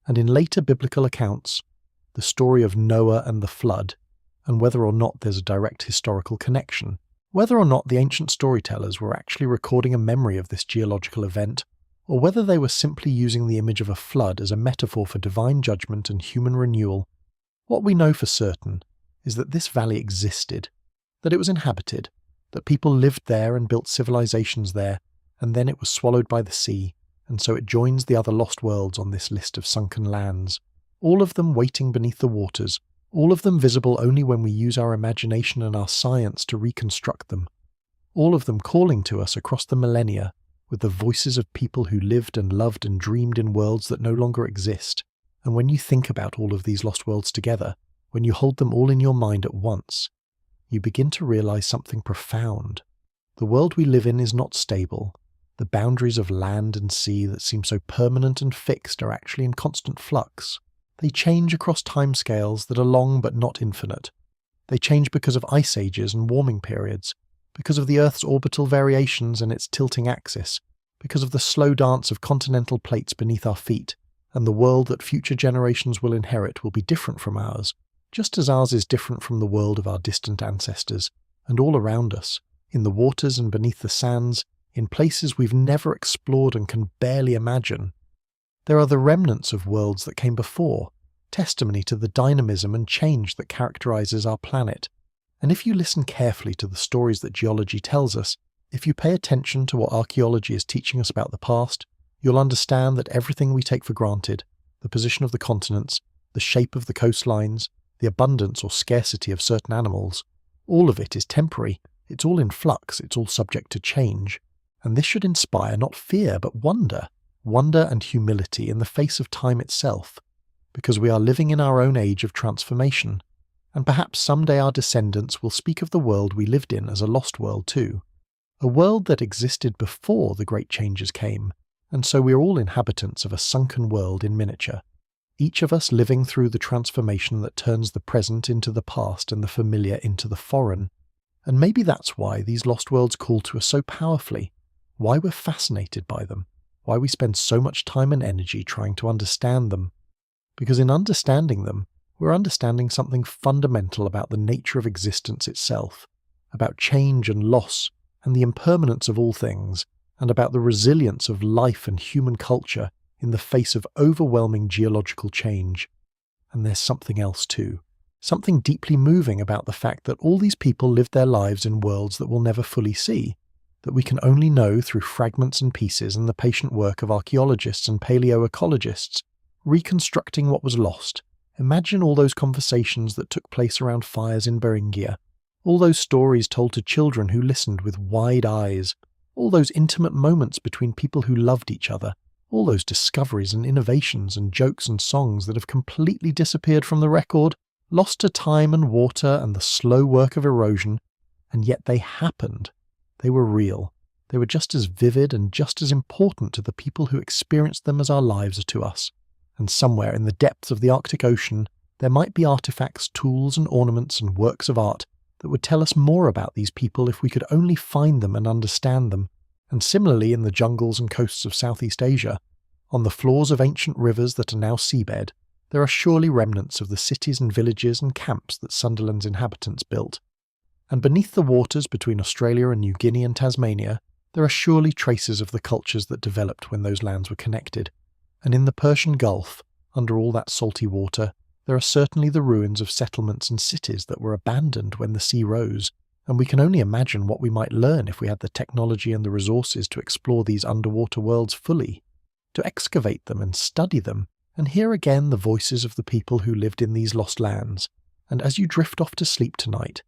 and in later biblical accounts, the story of Noah and the flood, and whether or not there's a direct historical connection, whether or not the ancient storytellers were actually recording a memory of this geological event, or whether they were simply using the image of a flood as a metaphor for divine judgment and human renewal. What we know for certain is that this valley existed, that it was inhabited, that people lived there and built civilizations there, and then it was swallowed by the sea, and so it joins the other lost worlds on this list of sunken lands, all of them waiting beneath the waters, all of them visible only when we use our imagination and our science to reconstruct them, all of them calling to us across the millennia with the voices of people who lived and loved and dreamed in worlds that no longer exist. And when you think about all of these lost worlds together, when you hold them all in your mind at once, you begin to realize something profound. The world we live in is not stable. The boundaries of land and sea that seem so permanent and fixed are actually in constant flux. They change across timescales that are long but not infinite. They change because of ice ages and warming periods, because of the Earth's orbital variations and its tilting axis, because of the slow dance of continental plates beneath our feet, and the world that future generations will inherit will be different from ours, just as ours is different from the world of our distant ancestors, and all around us, in the waters and beneath the sands, in places we've never explored and can barely imagine. There are the remnants of worlds that came before, testimony to the dynamism and change that characterizes our planet. And if you listen carefully to the stories that geology tells us, if you pay attention to what archaeology is teaching us about the past, you'll understand that everything we take for granted, the position of the continents, the shape of the coastlines, the abundance or scarcity of certain animals, all of it is temporary, it's all in flux, it's all subject to change. And this should inspire not fear but wonder and humility in the face of time itself, because we are living in our own age of transformation, and perhaps someday our descendants will speak of the world we lived in as a lost world too, a world that existed before the great changes came, and so we're all inhabitants of a sunken world in miniature, each of us living through the transformation that turns the present into the past and the familiar into the foreign. And maybe that's why these lost worlds call to us so powerfully, why we're fascinated by them, why we spend so much time and energy trying to understand them. Because in understanding them, we're understanding something fundamental about the nature of existence itself, about change and loss and the impermanence of all things, and about the resilience of life and human culture in the face of overwhelming geological change. And there's something else too, something deeply moving about the fact that all these people lived their lives in worlds that we'll never fully see, that we can only know through fragments and pieces and the patient work of archaeologists and paleoecologists, reconstructing what was lost. Imagine all those conversations that took place around fires in Beringia, all those stories told to children who listened with wide eyes, all those intimate moments between people who loved each other, all those discoveries and innovations and jokes and songs that have completely disappeared from the record, lost to time and water and the slow work of erosion, and yet they happened. They were real. They were just as vivid and just as important to the people who experienced them as our lives are to us. And somewhere in the depths of the Arctic Ocean, there might be artifacts, tools and ornaments and works of art that would tell us more about these people if we could only find them and understand them. And similarly in the jungles and coasts of Southeast Asia, on the floors of ancient rivers that are now seabed, there are surely remnants of the cities and villages and camps that Sunderland's inhabitants built. And beneath the waters between Australia and New Guinea and Tasmania, there are surely traces of the cultures that developed when those lands were connected. And in the Persian Gulf, under all that salty water, there are certainly the ruins of settlements and cities that were abandoned when the sea rose, and we can only imagine what we might learn if we had the technology and the resources to explore these underwater worlds fully. to excavate them and study them, and hear again the voices of the people who lived in these lost lands. And as you drift off to sleep tonight,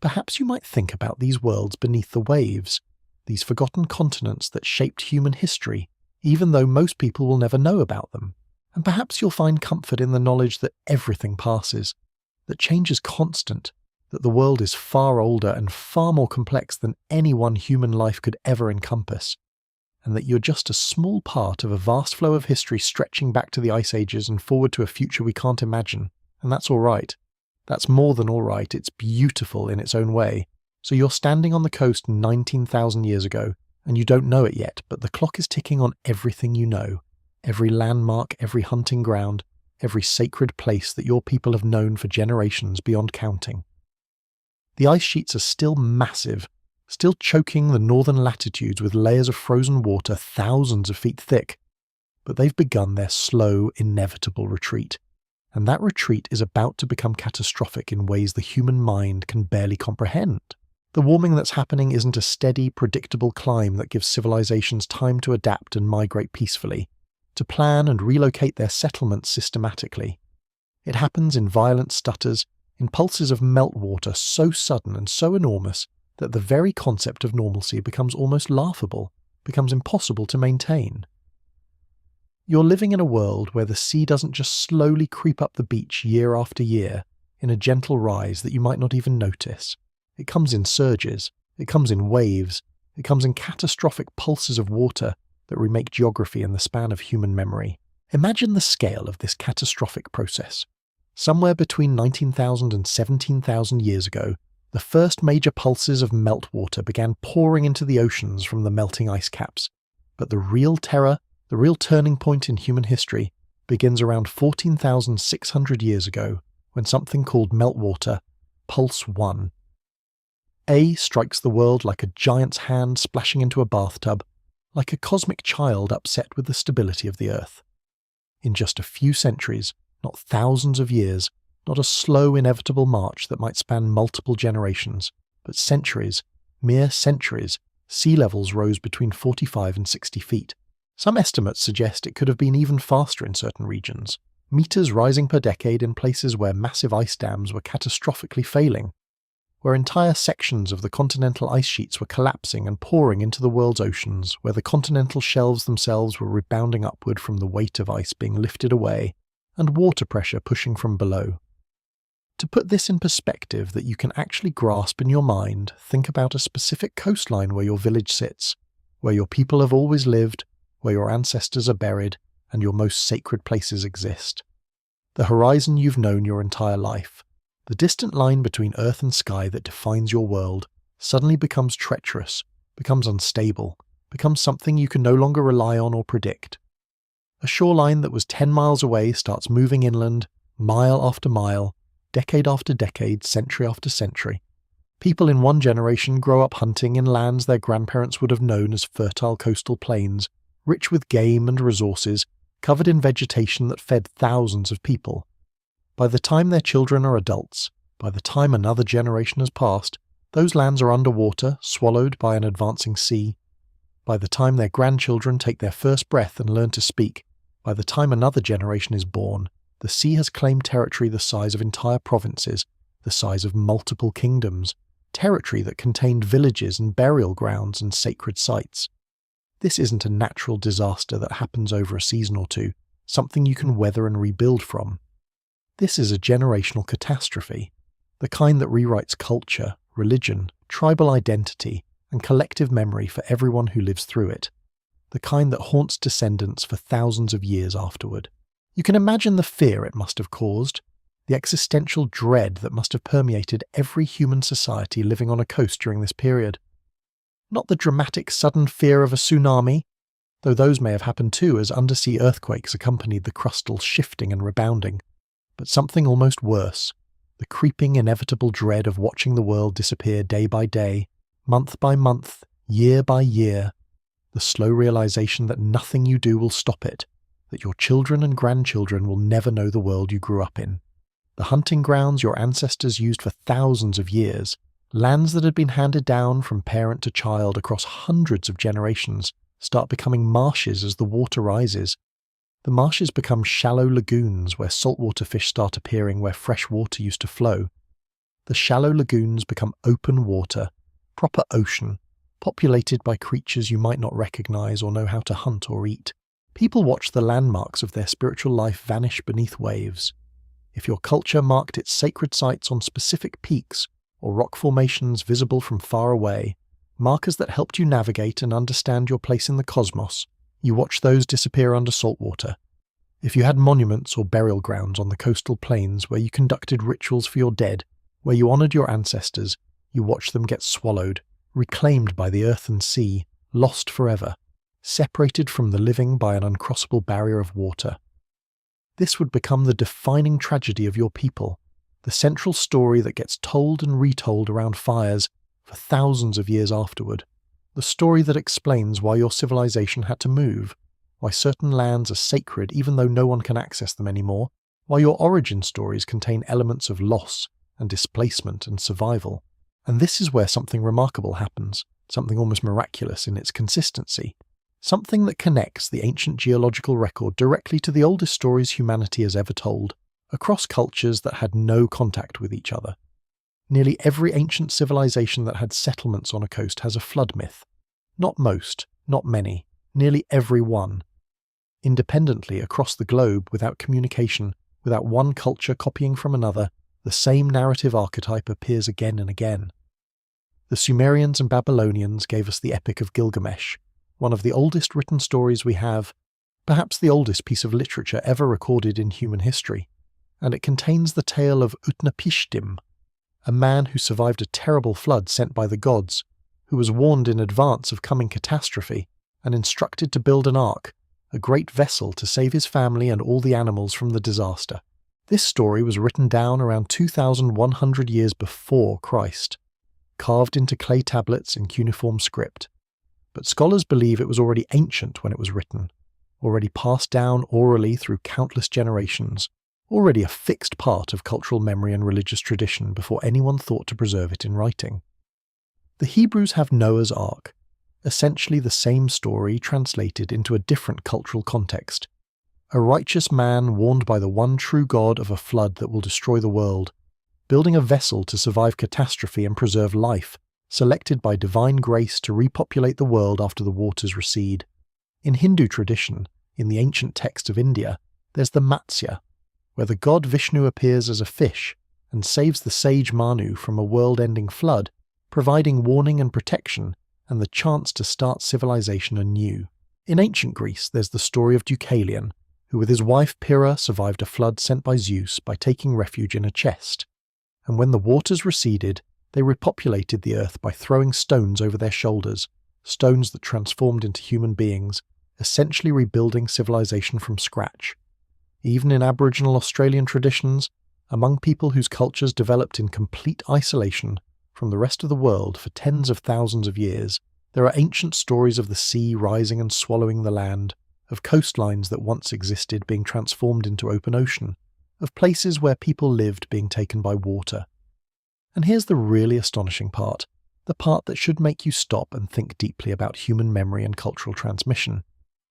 perhaps you might think about these worlds beneath the waves, these forgotten continents that shaped human history, even though most people will never know about them. And perhaps you'll find comfort in the knowledge that everything passes, that change is constant, that the world is far older and far more complex than any one human life could ever encompass, and that you're just a small part of a vast flow of history stretching back to the ice ages and forward to a future we can't imagine. And that's all right. That's more than all right. It's beautiful in its own way. So you're standing on the coast 19,000 years ago, and you don't know it yet, but the clock is ticking on everything you know. Every landmark, every hunting ground, every sacred place that your people have known for generations beyond counting. The ice sheets are still massive, still choking the northern latitudes with layers of frozen water thousands of feet thick, but they've begun their slow, inevitable retreat, and that retreat is about to become catastrophic in ways the human mind can barely comprehend. The warming that's happening isn't a steady, predictable climb that gives civilizations time to adapt and migrate peacefully, to plan and relocate their settlements systematically. It happens in violent stutters, in pulses of meltwater so sudden and so enormous that the very concept of normalcy becomes almost laughable, becomes impossible to maintain. You're living in a world where the sea doesn't just slowly creep up the beach year after year in a gentle rise that you might not even notice. It comes in surges, it comes in waves, it comes in catastrophic pulses of water that remake geography in the span of human memory. Imagine the scale of this catastrophic process. Somewhere between 19,000 and 17,000 years ago, the first major pulses of meltwater began pouring into the oceans from the melting ice caps. But the real terror, the real turning point in human history, begins around 14,600 years ago, when something called meltwater, Pulse 1. A strikes the world like a giant's hand splashing into a bathtub, like a cosmic child upset with the stability of the Earth. In just a few centuries, not thousands of years, not a slow, inevitable march that might span multiple generations, but centuries, mere centuries, sea levels rose between 45 and 60 feet. Some estimates suggest it could have been even faster in certain regions, meters rising per decade in places where massive ice dams were catastrophically failing, where entire sections of the continental ice sheets were collapsing and pouring into the world's oceans, where the continental shelves themselves were rebounding upward from the weight of ice being lifted away, and water pressure pushing from below. To put this in perspective that you can actually grasp in your mind, think about a specific coastline where your village sits, where your people have always lived, where your ancestors are buried, and your most sacred places exist. The horizon you've known your entire life, the distant line between earth and sky that defines your world, suddenly becomes treacherous, becomes unstable, becomes something you can no longer rely on or predict. A shoreline that was 10 miles away starts moving inland, mile after mile, decade after decade, century after century. People in one generation grow up hunting in lands their grandparents would have known as fertile coastal plains, rich with game and resources, covered in vegetation that fed thousands of people. By the time their children are adults, by the time another generation has passed, those lands are underwater, swallowed by an advancing sea. By the time their grandchildren take their first breath and learn to speak, by the time another generation is born, the sea has claimed territory the size of entire provinces, the size of multiple kingdoms, territory that contained villages and burial grounds and sacred sites. This isn't a natural disaster that happens over a season or two, something you can weather and rebuild from. This is a generational catastrophe, the kind that rewrites culture, religion, tribal identity, and collective memory for everyone who lives through it, the kind that haunts descendants for thousands of years afterward. You can imagine the fear it must have caused, the existential dread that must have permeated every human society living on a coast during this period. Not the dramatic sudden fear of a tsunami, though those may have happened too as undersea earthquakes accompanied the crustal shifting and rebounding, but something almost worse, the creeping inevitable dread of watching the world disappear day by day, month by month, year by year, the slow realization that nothing you do will stop it, that your children and grandchildren will never know the world you grew up in. The hunting grounds your ancestors used for thousands of years, lands that had been handed down from parent to child across hundreds of generations, start becoming marshes as the water rises. The marshes become shallow lagoons where saltwater fish start appearing where fresh water used to flow. The shallow lagoons become open water, proper ocean, populated by creatures you might not recognize or know how to hunt or eat. People watch the landmarks of their spiritual life vanish beneath waves. If your culture marked its sacred sites on specific peaks or rock formations visible from far away, markers that helped you navigate and understand your place in the cosmos, you watch those disappear under salt water. If you had monuments or burial grounds on the coastal plains where you conducted rituals for your dead, where you honored your ancestors, you watch them get swallowed, reclaimed by the earth and sea, lost forever, separated from the living by an uncrossable barrier of water. This would become the defining tragedy of your people, the central story that gets told and retold around fires for thousands of years afterward, the story that explains why your civilization had to move, why certain lands are sacred even though no one can access them anymore, why your origin stories contain elements of loss and displacement and survival. And this is where something remarkable happens, something almost miraculous in its consistency, something that connects the ancient geological record directly to the oldest stories humanity has ever told, across cultures that had no contact with each other. Nearly every ancient civilization that had settlements on a coast has a flood myth. Not most, not many, nearly every one. Independently across the globe, without communication, without one culture copying from another, the same narrative archetype appears again and again. The Sumerians and Babylonians gave us the Epic of Gilgamesh, one of the oldest written stories we have, perhaps the oldest piece of literature ever recorded in human history, and it contains the tale of Utnapishtim, a man who survived a terrible flood sent by the gods, who was warned in advance of coming catastrophe and instructed to build an ark, a great vessel to save his family and all the animals from the disaster. This story was written down around 2,100 years before Christ, carved into clay tablets in cuneiform script. But scholars believe it was already ancient when it was written, already passed down orally through countless generations, already a fixed part of cultural memory and religious tradition before anyone thought to preserve it in writing. The Hebrews have Noah's Ark, essentially the same story translated into a different cultural context. A righteous man warned by the one true God of a flood that will destroy the world, building a vessel to survive catastrophe and preserve life, selected by divine grace to repopulate the world after the waters recede. In Hindu tradition, in the ancient text of India, there's the Matsya, where the god Vishnu appears as a fish and saves the sage Manu from a world-ending flood, providing warning and protection and the chance to start civilization anew. In ancient Greece, there's the story of Deucalion, who with his wife Pyrrha survived a flood sent by Zeus by taking refuge in a chest. And when the waters receded, they repopulated the earth by throwing stones over their shoulders, stones that transformed into human beings, essentially rebuilding civilization from scratch. Even in Aboriginal Australian traditions, among people whose cultures developed in complete isolation from the rest of the world for tens of thousands of years, there are ancient stories of the sea rising and swallowing the land, of coastlines that once existed being transformed into open ocean, of places where people lived being taken by water. And here's the really astonishing part, the part that should make you stop and think deeply about human memory and cultural transmission.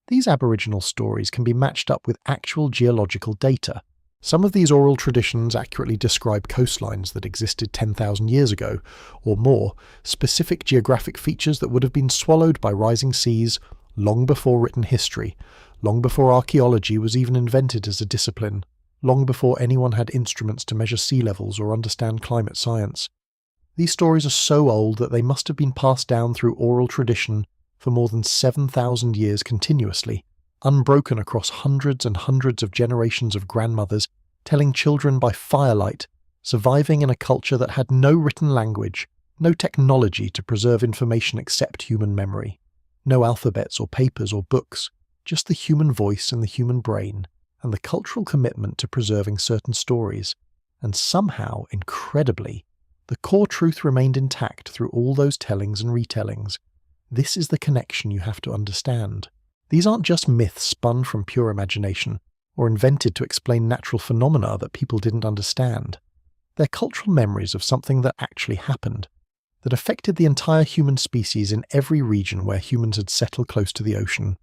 These Aboriginal stories can be matched up with actual geological data. Some of these oral traditions accurately describe coastlines that existed 10,000 years ago, or more, specific geographic features that would have been swallowed by rising seas long before written history, long before archaeology was even invented as a discipline, long before anyone had instruments to measure sea levels or understand climate science. These stories are so old that they must have been passed down through oral tradition for more than 7,000 years continuously, unbroken across hundreds and hundreds of generations of grandmothers, telling children by firelight, surviving in a culture that had no written language, no technology to preserve information except human memory, no alphabets or papers or books, just the human voice and the human brain, and the cultural commitment to preserving certain stories. And somehow, incredibly, the core truth remained intact through all those tellings and retellings. This is the connection you have to understand. These aren't just myths spun from pure imagination, or invented to explain natural phenomena that people didn't understand. They're cultural memories of something that actually happened. that affected the entire human species in every region where humans had settled close to the ocean.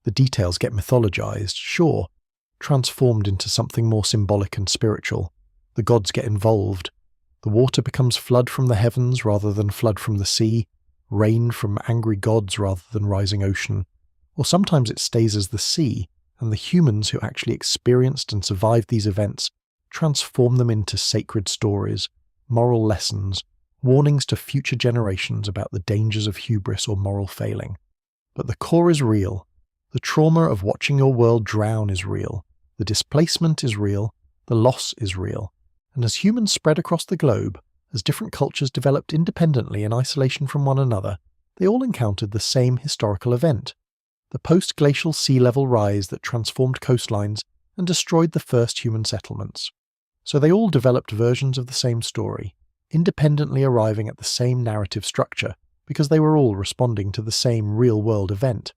The details get mythologized, sure, transformed into something more symbolic and spiritual. The gods get involved. The water becomes flood from the heavens rather than flood from the sea, rain from angry gods rather than rising ocean. Or sometimes it stays as the sea, and the humans who actually experienced and survived these events transform them into sacred stories, moral lessons, warnings to future generations about the dangers of hubris or moral failing. But the core is real. The trauma of watching your world drown is real. The displacement is real. The loss is real. And as humans spread across the globe, as different cultures developed independently in isolation from one another, they all encountered the same historical event. The post-glacial sea level rise that transformed coastlines and destroyed the first human settlements. So they all developed versions of the same story, independently arriving at the same narrative structure, because they were all responding to the same real-world event.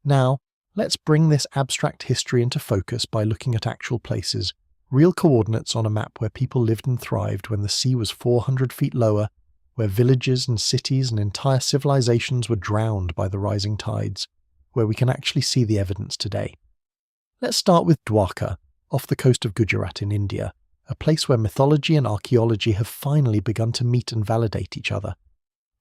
Now, let's bring this abstract history into focus by looking at actual places, real coordinates on a map where people lived and thrived when the sea was 400 feet lower, where villages and cities and entire civilizations were drowned by the rising tides, where we can actually see the evidence today. Let's start with Dwarka, off the coast of Gujarat in India, a place where mythology and archaeology have finally begun to meet and validate each other.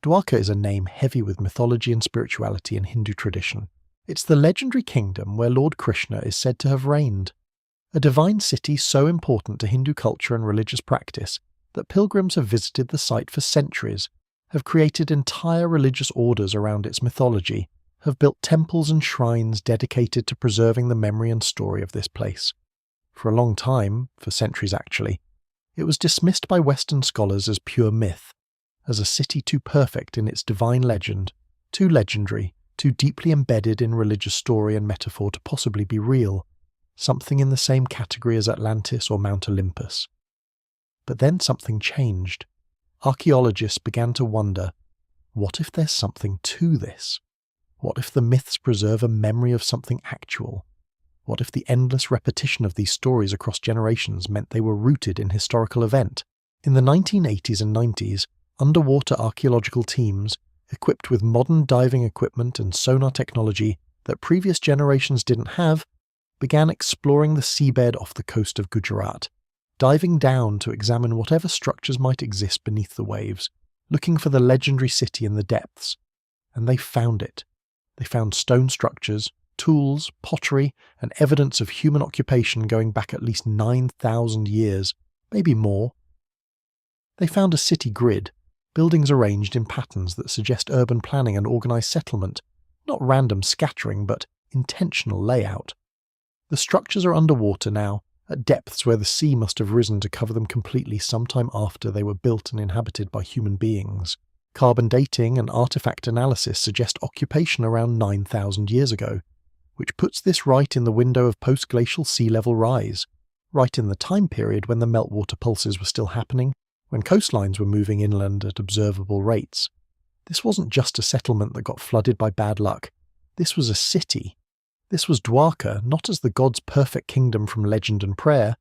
Dwarka is a name heavy with mythology and spirituality in Hindu tradition. It's the legendary kingdom where Lord Krishna is said to have reigned. A divine city so important to Hindu culture and religious practice that pilgrims have visited the site for centuries, have created entire religious orders around its mythology, have built temples and shrines dedicated to preserving the memory and story of this place. For a long time, for centuries actually, it was dismissed by Western scholars as pure myth, as a city too perfect in its divine legend, too legendary, too deeply embedded in religious story and metaphor to possibly be real, something in the same category as Atlantis or Mount Olympus. But then something changed. Archaeologists began to wonder, what if there's something to this? What if the myths preserve a memory of something actual? What if the endless repetition of these stories across generations meant they were rooted in historical event? In the 1980s and 90s, underwater archaeological teams, equipped with modern diving equipment and sonar technology that previous generations didn't have, began exploring the seabed off the coast of Gujarat, diving down to examine whatever structures might exist beneath the waves, looking for the legendary city in the depths. And they found it. They found stone structures, tools, pottery, and evidence of human occupation going back at least 9,000 years, maybe more. They found a city grid, buildings arranged in patterns that suggest urban planning and organised settlement, not random scattering but intentional layout. The structures are underwater now, at depths where the sea must have risen to cover them completely sometime after they were built and inhabited by human beings. Carbon dating and artifact analysis suggest occupation around 9,000 years ago, which puts this right in the window of post-glacial sea level rise, right in the time period when the meltwater pulses were still happening, when coastlines were moving inland at observable rates. This wasn't just a settlement that got flooded by bad luck. This was a city. This was Dwarka, not as the god's perfect kingdom from legend and prayer,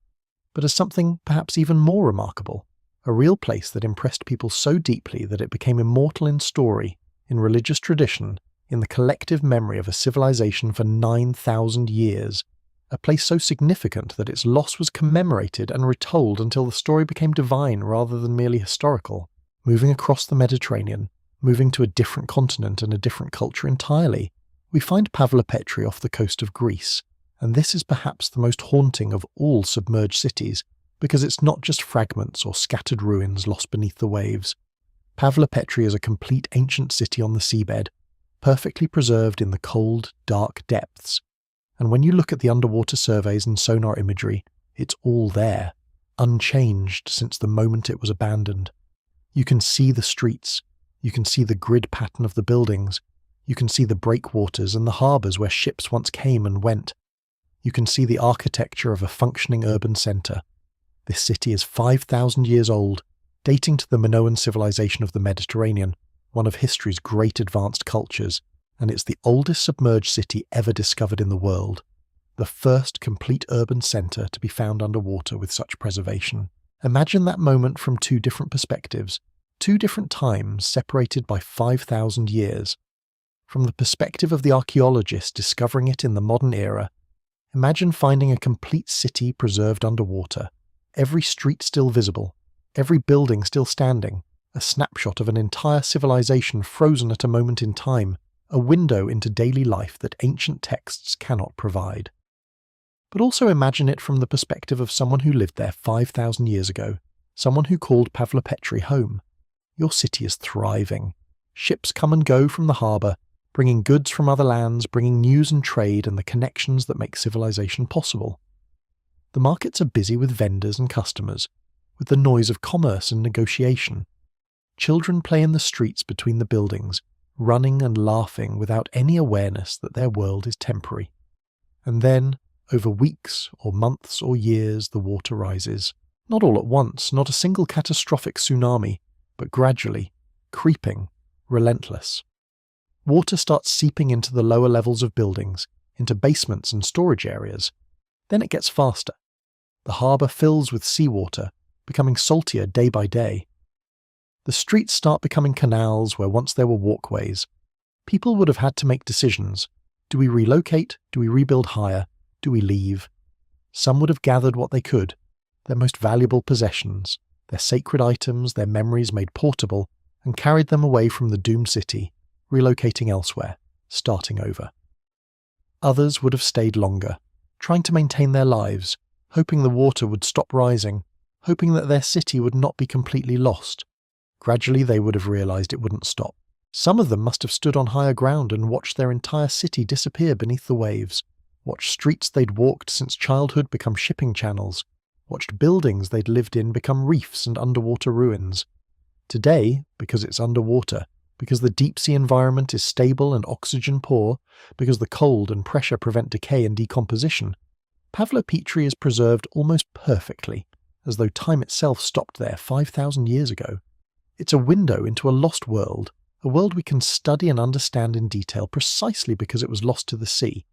but as something perhaps even more remarkable, a real place that impressed people so deeply that it became immortal in story, in religious tradition, in the collective memory of a civilization for 9,000 years, a place so significant that its loss was commemorated and retold until the story became divine rather than merely historical, moving across the Mediterranean, moving to a different continent and a different culture entirely. We find Pavlopetri off the coast of Greece, and this is perhaps the most haunting of all submerged cities, because it's not just fragments or scattered ruins lost beneath the waves. Pavlopetri is a complete ancient city on the seabed, perfectly preserved in the cold, dark depths. And when you look at the underwater surveys and sonar imagery, it's all there, unchanged since the moment it was abandoned. You can see the streets, you can see the grid pattern of the buildings, you can see the breakwaters and the harbours where ships once came and went. You can see the architecture of a functioning urban centre. This city is 5,000 years old, dating to the Minoan civilization of the Mediterranean, one of history's great advanced cultures, and it's the oldest submerged city ever discovered in the world, the first complete urban centre to be found underwater with such preservation. Imagine that moment from two different perspectives, Two different times separated by 5,000 years. From the perspective of the archaeologist discovering it in the modern era, imagine finding a complete city preserved underwater, every street still visible, every building still standing, a snapshot of an entire civilization frozen at a moment in time, a window into daily life that ancient texts cannot provide. But also imagine it from the perspective of someone who lived there 5,000 years ago, someone who called Pavlopetri home. Your city is thriving. Ships come and go from the harbour, bringing goods from other lands, bringing news and trade and the connections that make civilization possible. The markets are busy with vendors and customers, with the noise of commerce and negotiation. Children play in the streets between the buildings, running and laughing without any awareness that their world is temporary. And then, over weeks or months or years, the water rises. Not all at once, not a single catastrophic tsunami, but gradually, creeping, relentless. Water starts seeping into the lower levels of buildings, into basements and storage areas. Then it gets faster. The harbour fills with seawater, becoming saltier day by day. The streets start becoming canals where once there were walkways. People would have had to make decisions. Do we relocate? Do we rebuild higher? Do we leave? Some would have gathered what they could, their most valuable possessions, their sacred items, their memories made portable, and carried them away from the doomed city, relocating elsewhere, starting over. Others would have stayed longer, trying to maintain their lives, hoping the water would stop rising, hoping that their city would not be completely lost. Gradually they would have realized it wouldn't stop. Some of them must have stood on higher ground and watched their entire city disappear beneath the waves, watched streets they'd walked since childhood become shipping channels, watched buildings they'd lived in become reefs and underwater ruins. Today, because it's underwater, because the deep-sea environment is stable and oxygen poor, because the cold and pressure prevent decay and decomposition, Pavlopetri is preserved almost perfectly, as though time itself stopped there 5,000 years ago. It's a window into a lost world, a world we can study and understand in detail precisely because it was lost to the sea.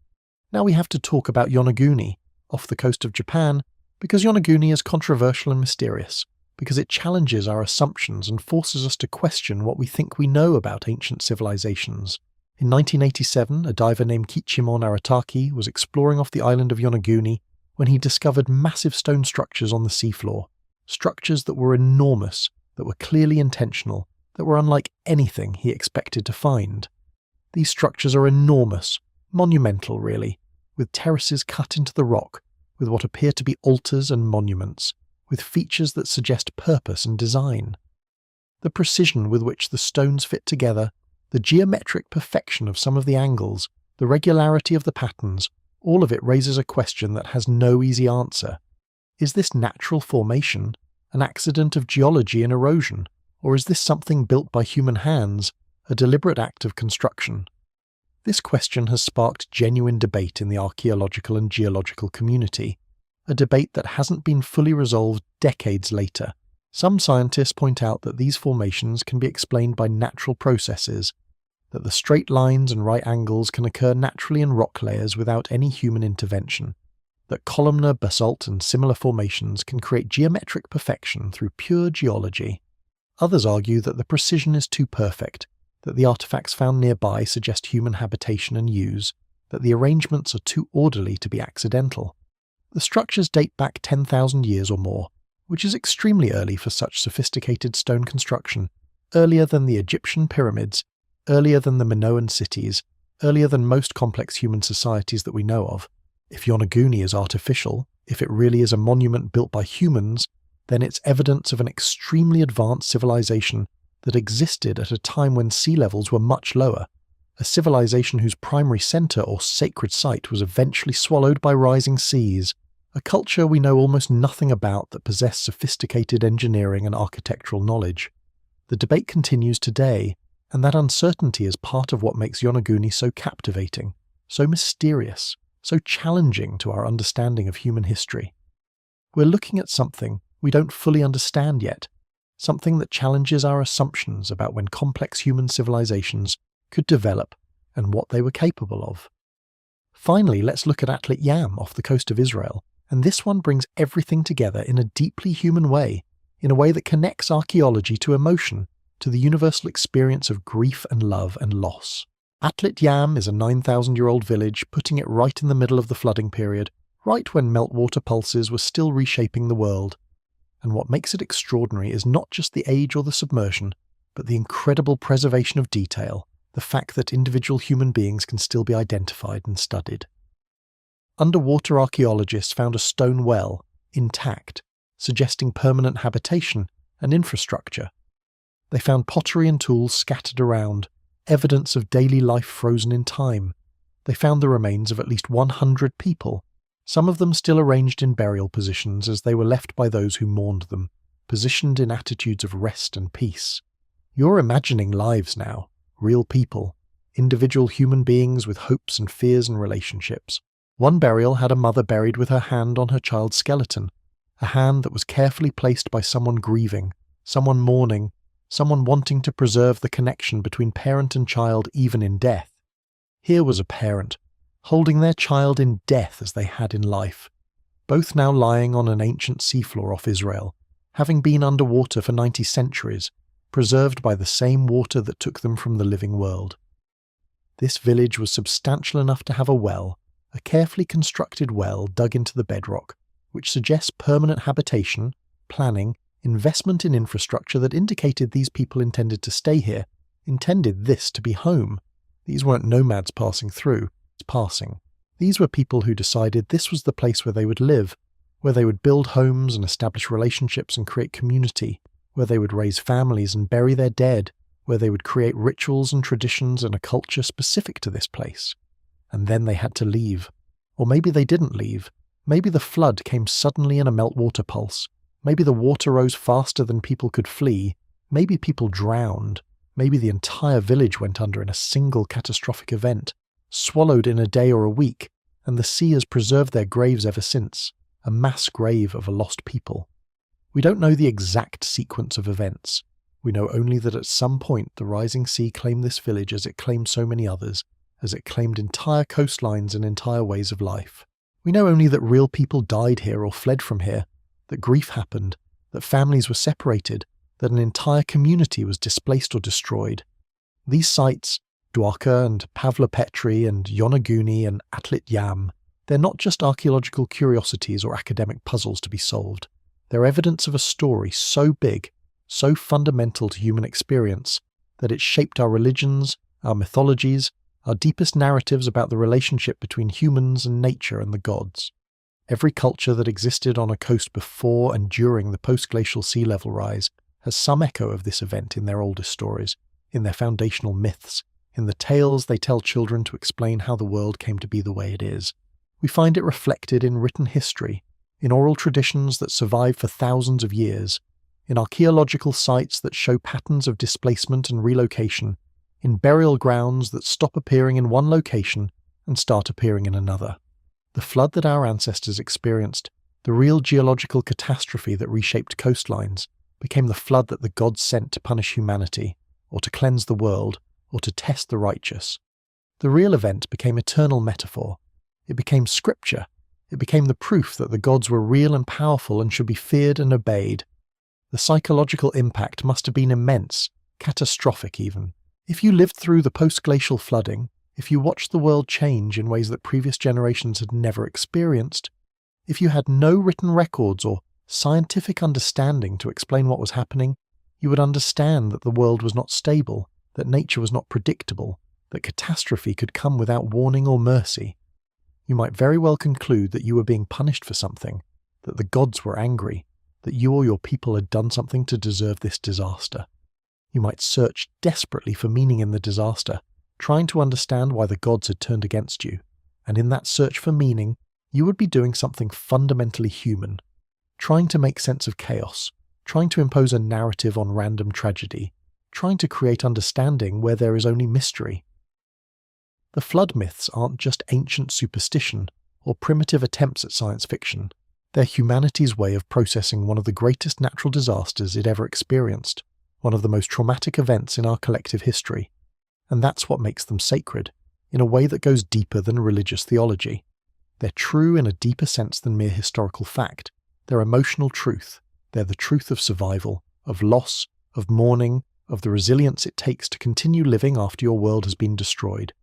Now we have to talk about Yonaguni, off the coast of Japan, because Yonaguni is controversial and mysterious, because it challenges our assumptions and forces us to question what we think we know about ancient civilizations. In 1987, a diver named Kichimon Arataki was exploring off the island of Yonaguni when he discovered massive stone structures on the seafloor, structures that were enormous, that were clearly intentional, that were unlike anything he expected to find. These structures are enormous, monumental really, with terraces cut into the rock, with what appear to be altars and monuments, with features that suggest purpose and design. The precision with which the stones fit together, the geometric perfection of some of the angles, the regularity of the patterns, all of it raises a question that has no easy answer. Is this natural formation, an accident of geology and erosion, or is this something built by human hands, a deliberate act of construction? This question has sparked genuine debate in the archaeological and geological community, a debate that hasn't been fully resolved decades later. Some scientists point out that these formations can be explained by natural processes, that the straight lines and right angles can occur naturally in rock layers without any human intervention, that columnar, basalt and similar formations can create geometric perfection through pure geology. Others argue that the precision is too perfect, that the artifacts found nearby suggest human habitation and use, that the arrangements are too orderly to be accidental. The structures date back 10,000 years or more, which is extremely early for such sophisticated stone construction, earlier than the Egyptian pyramids, earlier than the Minoan cities, earlier than most complex human societies that we know of. If Yonaguni is artificial, if it really is a monument built by humans, then it's evidence of an extremely advanced civilization that existed at a time when sea levels were much lower, a civilization whose primary center or sacred site was eventually swallowed by rising seas, a culture we know almost nothing about that possessed sophisticated engineering and architectural knowledge. The debate continues today, and that uncertainty is part of what makes Yonaguni so captivating, so mysterious, so challenging to our understanding of human history. We're looking at something we don't fully understand yet, something that challenges our assumptions about when complex human civilizations could develop and what they were capable of. Finally, let's look at Atlit Yam off the coast of Israel, and this one brings everything together in a deeply human way, in a way that connects archaeology to emotion, to the universal experience of grief and love and loss. Atlit Yam is a 9,000-year-old village, putting it right in the middle of the flooding period, right when meltwater pulses were still reshaping the world. And what makes it extraordinary is not just the age or the submersion, but the incredible preservation of detail, the fact that individual human beings can still be identified and studied. Underwater archaeologists found a stone well, intact, suggesting permanent habitation and infrastructure. They found pottery and tools scattered around, evidence of daily life frozen in time. They found the remains of at least 100 people, some of them still arranged in burial positions as they were left by those who mourned them, positioned in attitudes of rest and peace. You're imagining lives now, real people, individual human beings with hopes and fears and relationships. One burial had a mother buried with her hand on her child's skeleton, a hand that was carefully placed by someone grieving, someone mourning, someone wanting to preserve the connection between parent and child even in death. Here was a parent, holding their child in death as they had in life, both now lying on an ancient seafloor off Israel, having been underwater for 90 centuries, preserved by the same water that took them from the living world. This village was substantial enough to have a well, a carefully constructed well dug into the bedrock, which suggests permanent habitation, planning, investment in infrastructure that indicated these people intended to stay here, intended this to be home. These weren't nomads passing through, it's passing. These were people who decided this was the place where they would live, where they would build homes and establish relationships and create community, where they would raise families and bury their dead, where they would create rituals and traditions and a culture specific to this place. And then they had to leave. Or maybe they didn't leave. Maybe the flood came suddenly in a meltwater pulse. Maybe the water rose faster than people could flee. Maybe people drowned. Maybe the entire village went under in a single catastrophic event, swallowed in a day or a week, and the sea has preserved their graves ever since, a mass grave of a lost people. We don't know the exact sequence of events. We know only that at some point the rising sea claimed this village as it claimed so many others, as it claimed entire coastlines and entire ways of life. We know only that real people died here or fled from here, that grief happened, that families were separated, that an entire community was displaced or destroyed. These sites, Dwarka and Pavlopetri and Yonaguni and Atlit Yam, they're not just archaeological curiosities or academic puzzles to be solved. They're evidence of a story so big, so fundamental to human experience, that it shaped our religions, our mythologies, our deepest narratives about the relationship between humans and nature and the gods. Every culture that existed on a coast before and during the post-glacial sea level rise has some echo of this event in their oldest stories, in their foundational myths, in the tales they tell children to explain how the world came to be the way it is. We find it reflected in written history, in oral traditions that survive for thousands of years, in archaeological sites that show patterns of displacement and relocation, in burial grounds that stop appearing in one location and start appearing in another. The flood that our ancestors experienced, the real geological catastrophe that reshaped coastlines, became the flood that the gods sent to punish humanity, or to cleanse the world, or to test the righteous. The real event became eternal metaphor. It became scripture. It became the proof that the gods were real and powerful and should be feared and obeyed. The psychological impact must have been immense, catastrophic even. If you lived through the post-glacial flooding, if you watched the world change in ways that previous generations had never experienced, if you had no written records or scientific understanding to explain what was happening, you would understand that the world was not stable, that nature was not predictable, that catastrophe could come without warning or mercy. You might very well conclude that you were being punished for something, that the gods were angry, that you or your people had done something to deserve this disaster. You might search desperately for meaning in the disaster, trying to understand why the gods had turned against you, and in that search for meaning, you would be doing something fundamentally human, trying to make sense of chaos, trying to impose a narrative on random tragedy, trying to create understanding where there is only mystery. The flood myths aren't just ancient superstition or primitive attempts at science fiction. They're humanity's way of processing one of the greatest natural disasters it ever experienced, one of the most traumatic events in our collective history. And that's what makes them sacred, in a way that goes deeper than religious theology. They're true in a deeper sense than mere historical fact. They're emotional truth. They're the truth of survival, of loss, of mourning, of the resilience it takes to continue living after your world has been destroyed.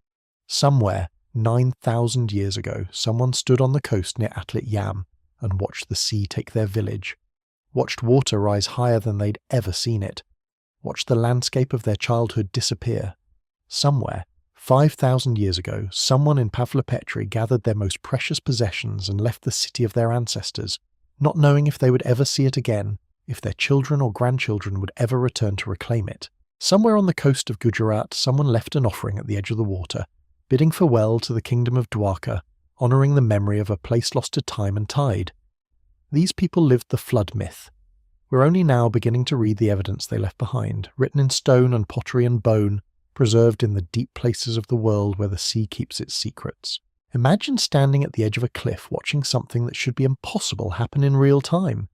Somewhere, 9,000 years ago, someone stood on the coast near Atlit Yam and watched the sea take their village, watched water rise higher than they'd ever seen it, watched the landscape of their childhood disappear. Somewhere, 5,000 years ago, someone in Pavlopetri gathered their most precious possessions and left the city of their ancestors, not knowing if they would ever see it again, if their children or grandchildren would ever return to reclaim it. Somewhere on the coast of Gujarat, someone left an offering at the edge of the water, bidding farewell to the kingdom of Dwarka, honouring the memory of a place lost to time and tide. These people lived the flood myth. We're only now beginning to read the evidence they left behind, written in stone and pottery and bone, preserved in the deep places of the world where the sea keeps its secrets. Imagine standing at the edge of a cliff watching something that should be impossible happen in real time.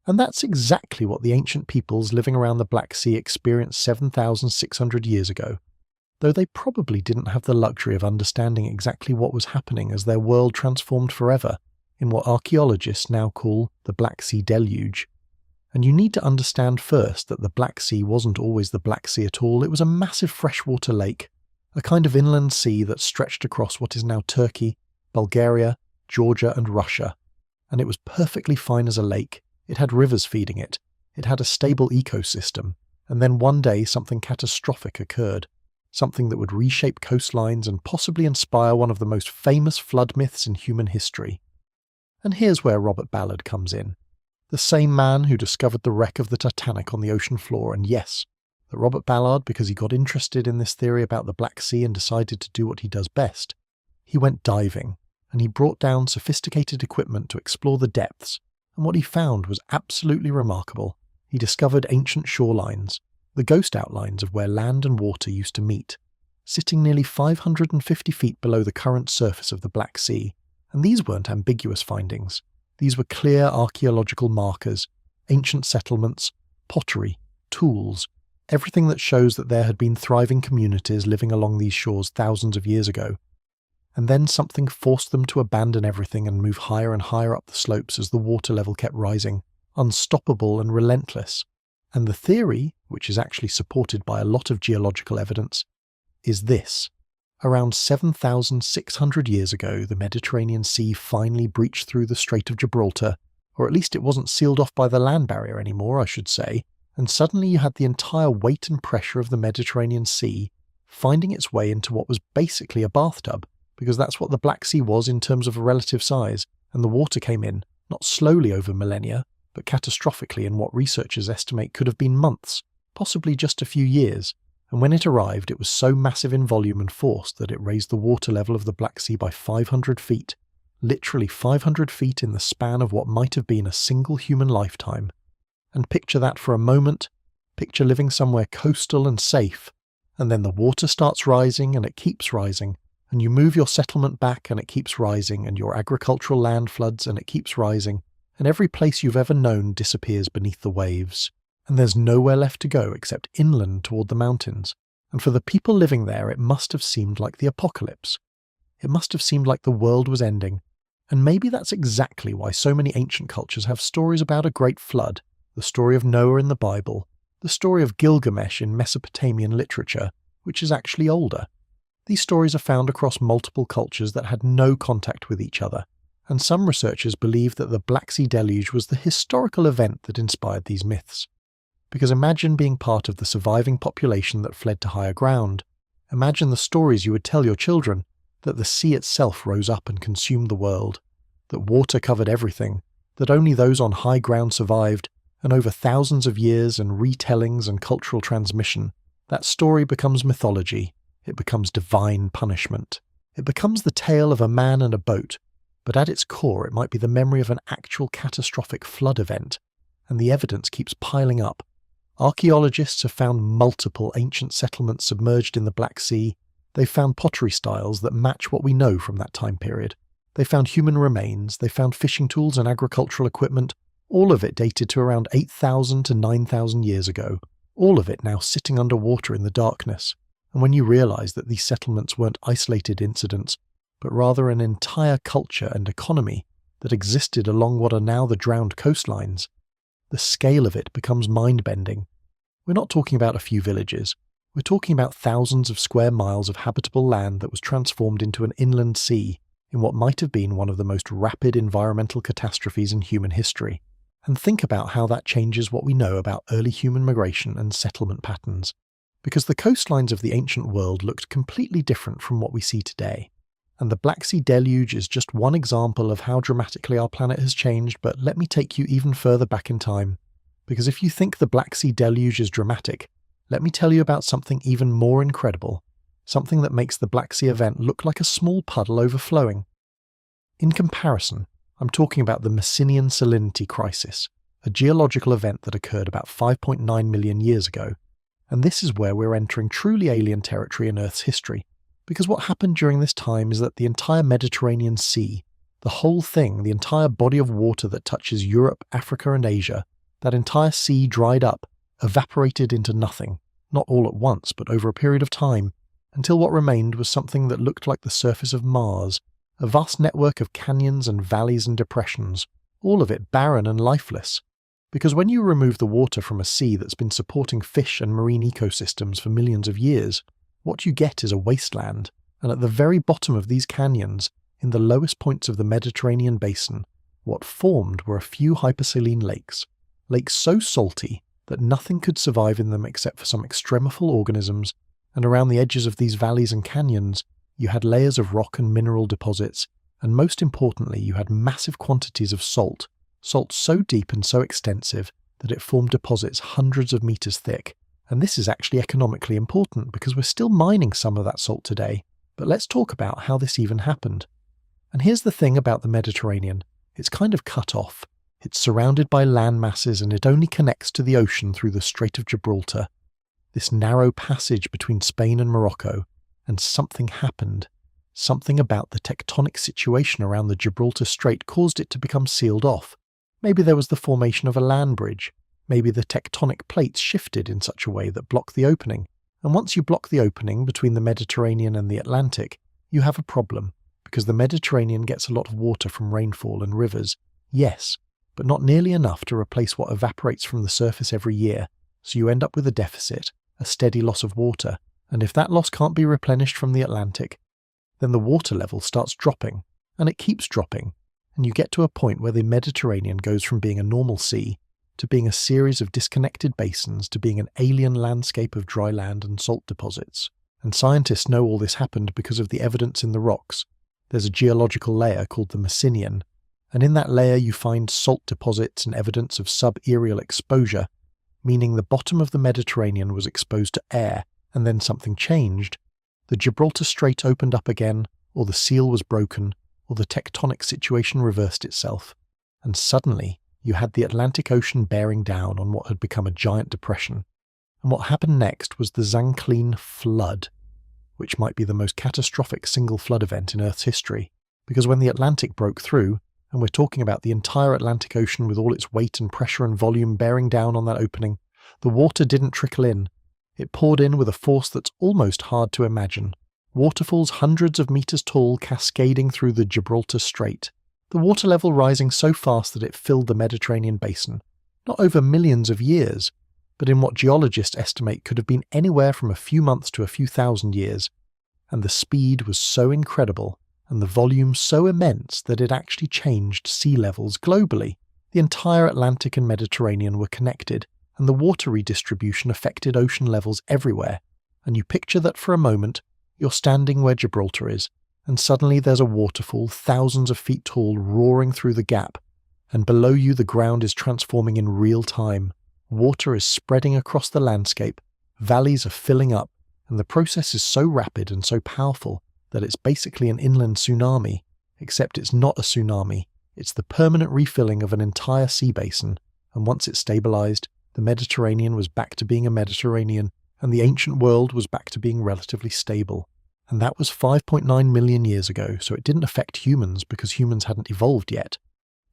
And that's exactly what the ancient peoples living around the Black Sea experienced 7,600 years ago, though they probably didn't have the luxury of understanding exactly what was happening as their world transformed forever in what archaeologists now call the Black Sea Deluge. And you need to understand first that the Black Sea wasn't always the Black Sea at all. It was a massive freshwater lake, a kind of inland sea that stretched across what is now Turkey, Bulgaria, Georgia and Russia. And it was perfectly fine as a lake. It had rivers feeding it. It had a stable ecosystem. And then one day something catastrophic occurred. Something that would reshape coastlines and possibly inspire one of the most famous flood myths in human history. And here's where Robert Ballard comes in. The same man who discovered the wreck of the Titanic on the ocean floor, and yes, that Robert Ballard, because he got interested in this theory about the Black Sea and decided to do what he does best, he went diving, and he brought down sophisticated equipment to explore the depths, and what he found was absolutely remarkable. He discovered ancient shorelines, the ghost outlines of where land and water used to meet, sitting nearly 550 feet below the current surface of the Black Sea, and these weren't ambiguous findings. These were clear archaeological markers, ancient settlements, pottery, tools, everything that shows that there had been thriving communities living along these shores thousands of years ago. And then something forced them to abandon everything and move higher and higher up the slopes as the water level kept rising, unstoppable and relentless. And the theory, which is actually supported by a lot of geological evidence, is this. Around 7,600 years ago, the Mediterranean Sea finally breached through the Strait of Gibraltar, or at least it wasn't sealed off by the land barrier anymore, I should say, and suddenly you had the entire weight and pressure of the Mediterranean Sea finding its way into what was basically a bathtub, because that's what the Black Sea was in terms of relative size, and the water came in, not slowly over millennia, but catastrophically in what researchers estimate could have been months, possibly just a few years. And when it arrived, it was so massive in volume and force that it raised the water level of the Black Sea by 500 feet, literally 500 feet in the span of what might have been a single human lifetime. And picture that for a moment, picture living somewhere coastal and safe, and then the water starts rising and it keeps rising, and you move your settlement back and it keeps rising, and your agricultural land floods and it keeps rising, and every place you've ever known disappears beneath the waves. And there's nowhere left to go except inland toward the mountains, and for the people living there it must have seemed like the apocalypse. It must have seemed like the world was ending, and maybe that's exactly why so many ancient cultures have stories about a great flood, the story of Noah in the Bible, the story of Gilgamesh in Mesopotamian literature, which is actually older. These stories are found across multiple cultures that had no contact with each other, and some researchers believe that the Black Sea Deluge was the historical event that inspired these myths. Because imagine being part of the surviving population that fled to higher ground. Imagine the stories you would tell your children, that the sea itself rose up and consumed the world, that water covered everything, that only those on high ground survived, and over thousands of years and retellings and cultural transmission, that story becomes mythology. It becomes divine punishment. It becomes the tale of a man and a boat, but at its core it might be the memory of an actual catastrophic flood event, and the evidence keeps piling up. Archaeologists have found multiple ancient settlements submerged in the Black Sea. They've found pottery styles that match what we know from that time period. They found human remains, they found fishing tools and agricultural equipment, all of it dated to around 8,000 to 9,000 years ago, all of it now sitting underwater in the darkness. And when you realise that these settlements weren't isolated incidents, but rather an entire culture and economy that existed along what are now the drowned coastlines, the scale of it becomes mind-bending. We're not talking about a few villages. We're talking about thousands of square miles of habitable land that was transformed into an inland sea in what might have been one of the most rapid environmental catastrophes in human history. And think about how that changes what we know about early human migration and settlement patterns. Because the coastlines of the ancient world looked completely different from what we see today. And the Black Sea deluge is just one example of how dramatically our planet has changed, but let me take you even further back in time. Because if you think the Black Sea deluge is dramatic, let me tell you about something even more incredible. Something that makes the Black Sea event look like a small puddle overflowing. In comparison, I'm talking about the Messinian salinity crisis, a geological event that occurred about 5.9 million years ago. And this is where we're entering truly alien territory in Earth's history. Because what happened during this time is that the entire Mediterranean Sea, the whole thing, the entire body of water that touches Europe, Africa and Asia, that entire sea dried up, evaporated into nothing, not all at once but over a period of time, until what remained was something that looked like the surface of Mars, a vast network of canyons and valleys and depressions, all of it barren and lifeless. Because when you remove the water from a sea that's been supporting fish and marine ecosystems for millions of years, what you get is a wasteland, and at the very bottom of these canyons, in the lowest points of the Mediterranean basin, what formed were a few hypersaline lakes so salty that nothing could survive in them except for some extremophile organisms, and around the edges of these valleys and canyons, you had layers of rock and mineral deposits, and most importantly you had massive quantities of salt so deep and so extensive that it formed deposits hundreds of meters thick. And this is actually economically important because we're still mining some of that salt today. But let's talk about how this even happened. And here's the thing about the Mediterranean. It's kind of cut off. It's surrounded by land masses and it only connects to the ocean through the Strait of Gibraltar. This narrow passage between Spain and Morocco. And something happened. Something about the tectonic situation around the Gibraltar Strait caused it to become sealed off. Maybe there was the formation of a land bridge. Maybe the tectonic plates shifted in such a way that blocked the opening. And once you block the opening between the Mediterranean and the Atlantic, you have a problem, because the Mediterranean gets a lot of water from rainfall and rivers, yes, but not nearly enough to replace what evaporates from the surface every year, so you end up with a deficit, a steady loss of water, and if that loss can't be replenished from the Atlantic, then the water level starts dropping, and it keeps dropping, and you get to a point where the Mediterranean goes from being a normal sea to being a series of disconnected basins to being an alien landscape of dry land and salt deposits. And scientists know all this happened because of the evidence in the rocks. There's a geological layer called the Messinian, and in that layer you find salt deposits and evidence of subaerial exposure, meaning the bottom of the Mediterranean was exposed to air, and then something changed. The Gibraltar Strait opened up again, or the seal was broken, or the tectonic situation reversed itself, and suddenly you had the Atlantic Ocean bearing down on what had become a giant depression. And what happened next was the Zanclean Flood, which might be the most catastrophic single flood event in Earth's history, because when the Atlantic broke through, and we're talking about the entire Atlantic Ocean with all its weight and pressure and volume bearing down on that opening, the water didn't trickle in. It poured in with a force that's almost hard to imagine. Waterfalls hundreds of meters tall cascading through the Gibraltar Strait. The water level rising so fast that it filled the Mediterranean basin, not over millions of years, but in what geologists estimate could have been anywhere from a few months to a few thousand years. And the speed was so incredible, and the volume so immense that it actually changed sea levels globally. The entire Atlantic and Mediterranean were connected, and the water redistribution affected ocean levels everywhere. And you picture that for a moment, you're standing where Gibraltar is, and suddenly there's a waterfall thousands of feet tall roaring through the gap, and below you the ground is transforming in real time. Water is spreading across the landscape, valleys are filling up, and the process is so rapid and so powerful that it's basically an inland tsunami, except it's not a tsunami, it's the permanent refilling of an entire sea basin, and once it's stabilized, the Mediterranean was back to being a Mediterranean, and the ancient world was back to being relatively stable. And that was 5.9 million years ago, so it didn't affect humans because humans hadn't evolved yet.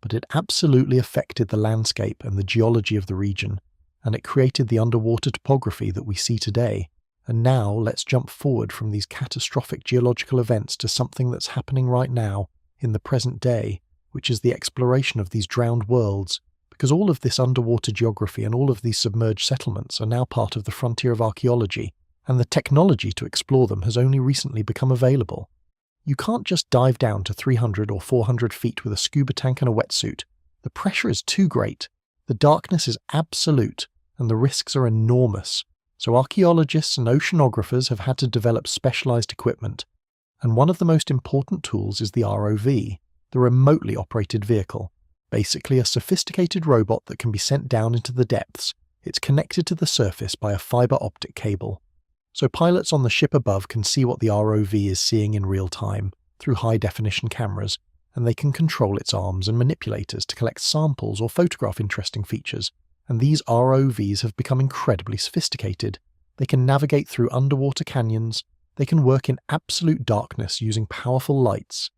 But it absolutely affected the landscape and the geology of the region, and it created the underwater topography that we see today. And now let's jump forward from these catastrophic geological events to something that's happening right now, in the present day, which is the exploration of these drowned worlds, because all of this underwater geography and all of these submerged settlements are now part of the frontier of archaeology, and the technology to explore them has only recently become available. You can't just dive down to 300 or 400 feet with a scuba tank and a wetsuit. The pressure is too great, the darkness is absolute, and the risks are enormous. So archaeologists and oceanographers have had to develop specialized equipment. And one of the most important tools is the ROV, the remotely operated vehicle. Basically a sophisticated robot that can be sent down into the depths. It's connected to the surface by a fiber optic cable. So pilots on the ship above can see what the ROV is seeing in real time through high-definition cameras, and they can control its arms and manipulators to collect samples or photograph interesting features. And these ROVs have become incredibly sophisticated. They can navigate through underwater canyons, they can work in absolute darkness using powerful lights.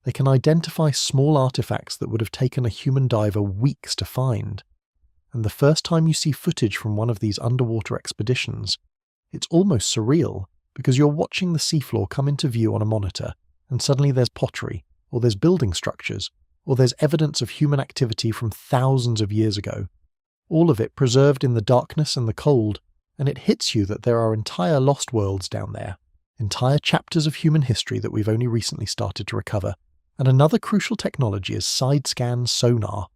They can identify small artifacts that would have taken a human diver weeks to find. And the first time you see footage from one of these underwater expeditions, it's almost surreal, because you're watching the seafloor come into view on a monitor, and suddenly there's pottery, or there's building structures, or there's evidence of human activity from thousands of years ago. All of it preserved in the darkness and the cold, and it hits you that there are entire lost worlds down there, entire chapters of human history that we've only recently started to recover. And another crucial technology is side-scan sonar,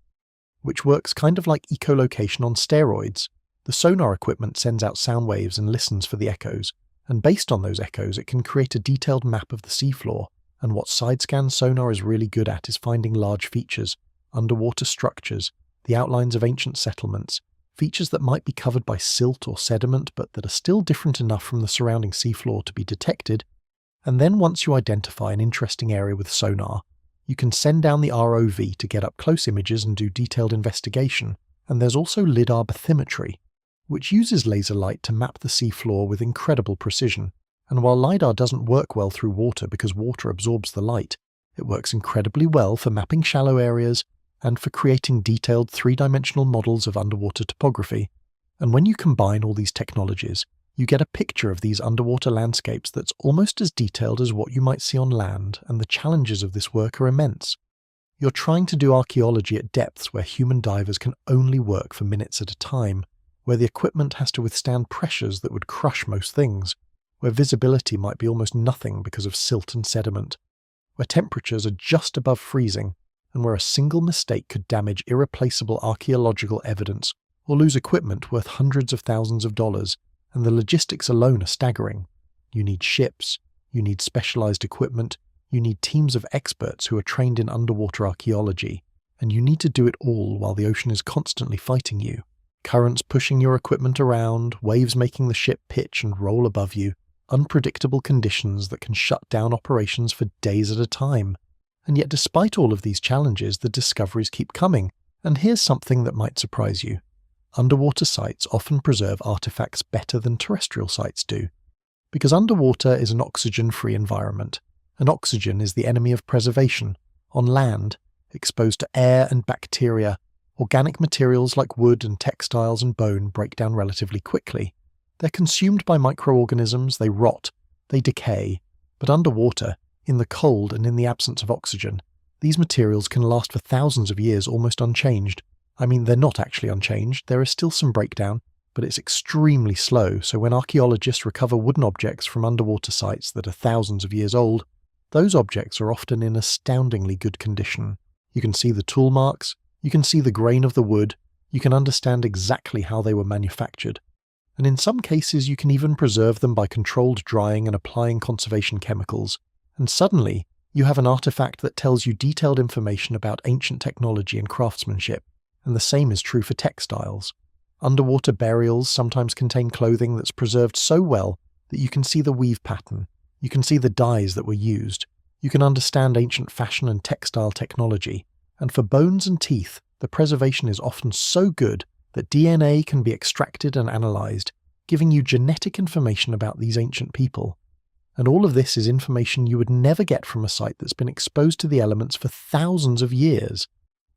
which works kind of like echolocation on steroids. The sonar equipment sends out sound waves and listens for the echoes, and based on those echoes it can create a detailed map of the seafloor. And what side-scan sonar is really good at is finding large features, underwater structures, the outlines of ancient settlements, features that might be covered by silt or sediment but that are still different enough from the surrounding seafloor to be detected. And then once you identify an interesting area with sonar, you can send down the ROV to get up close images and do detailed investigation. And there's also lidar bathymetry, which uses laser light to map the seafloor with incredible precision. And while lidar doesn't work well through water because water absorbs the light, it works incredibly well for mapping shallow areas and for creating detailed three-dimensional models of underwater topography. And when you combine all these technologies, you get a picture of these underwater landscapes that's almost as detailed as what you might see on land, and the challenges of this work are immense. You're trying to do archaeology at depths where human divers can only work for minutes at a time, where the equipment has to withstand pressures that would crush most things, where visibility might be almost nothing because of silt and sediment, where temperatures are just above freezing, and where a single mistake could damage irreplaceable archaeological evidence or lose equipment worth hundreds of thousands of dollars. And the logistics alone are staggering. You need ships, you need specialized equipment, you need teams of experts who are trained in underwater archaeology, and you need to do it all while the ocean is constantly fighting you. Currents pushing your equipment around, waves making the ship pitch and roll above you, unpredictable conditions that can shut down operations for days at a time. And yet despite all of these challenges, the discoveries keep coming, and here's something that might surprise you. Underwater sites often preserve artifacts better than terrestrial sites do, because underwater is an oxygen-free environment, and oxygen is the enemy of preservation. On land, exposed to air and bacteria, organic materials like wood and textiles and bone break down relatively quickly. They're consumed by microorganisms, they rot, they decay, but underwater, in the cold and in the absence of oxygen, these materials can last for thousands of years almost unchanged. I mean, they're not actually unchanged, there is still some breakdown, but it's extremely slow, so when archaeologists recover wooden objects from underwater sites that are thousands of years old, those objects are often in astoundingly good condition. You can see the tool marks, you can see the grain of the wood, you can understand exactly how they were manufactured. And in some cases you can even preserve them by controlled drying and applying conservation chemicals. And suddenly, you have an artifact that tells you detailed information about ancient technology and craftsmanship. And the same is true for textiles. Underwater burials sometimes contain clothing that's preserved so well that you can see the weave pattern, you can see the dyes that were used, you can understand ancient fashion and textile technology, and for bones and teeth, the preservation is often so good that DNA can be extracted and analysed, giving you genetic information about these ancient people. And all of this is information you would never get from a site that's been exposed to the elements for thousands of years.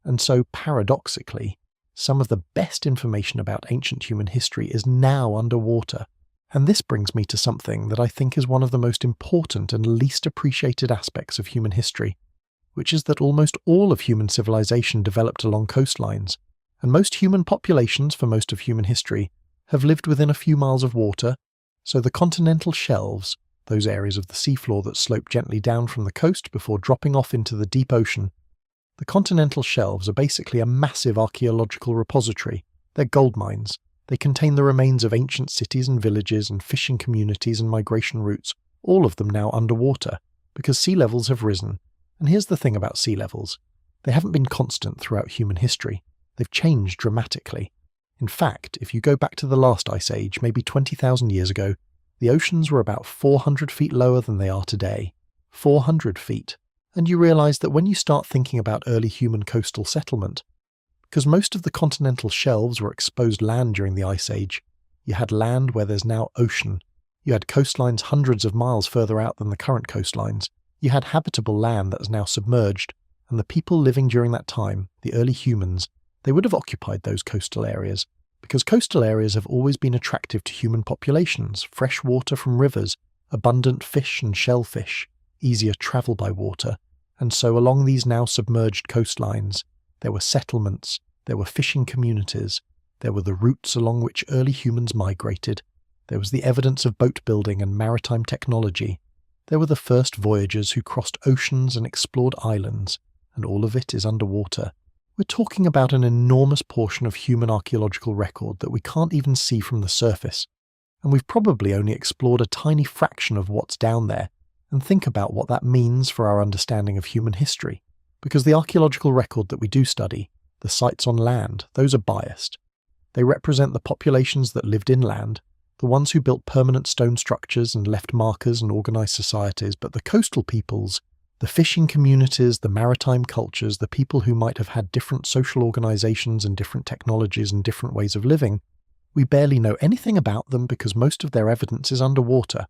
And so, paradoxically, some of the best information about ancient human history is now underwater. And this brings me to something that I think is one of the most important and least appreciated aspects of human history, which is that almost all of human civilization developed along coastlines, And most human populations for most of human history have lived within a few miles of water, so the continental shelves, those areas of the seafloor that slope gently down from the coast before dropping off into the deep ocean, the continental shelves are basically a massive archaeological repository. They're gold mines. They contain the remains of ancient cities and villages and fishing communities and migration routes, all of them now underwater, because sea levels have risen. And here's the thing about sea levels. They haven't been constant throughout human history. They've changed dramatically. In fact, if you go back to the last ice age, maybe 20,000 years ago, the oceans were about 400 feet lower than they are today. 400 feet. And you realise that when you start thinking about early human coastal settlement, because most of the continental shelves were exposed land during the Ice Age, you had land where there's now ocean. You had coastlines hundreds of miles further out than the current coastlines. You had habitable land that is now submerged, and the people living during that time, the early humans, they would have occupied those coastal areas, because coastal areas have always been attractive to human populations, fresh water from rivers, abundant fish and shellfish, easier travel by water, and so along these now submerged coastlines, there were settlements, there were fishing communities, there were the routes along which early humans migrated, there was the evidence of boat building and maritime technology, there were the first voyagers who crossed oceans and explored islands, and all of it is underwater. We're talking about an enormous portion of human archaeological record that we can't even see from the surface, and we've probably only explored a tiny fraction of what's down there, and think about what that means for our understanding of human history. Because the archaeological record that we do study, the sites on land, those are biased. They represent the populations that lived inland, the ones who built permanent stone structures and left markers and organised societies, but the coastal peoples, the fishing communities, the maritime cultures, the people who might have had different social organisations and different technologies and different ways of living, we barely know anything about them because most of their evidence is underwater.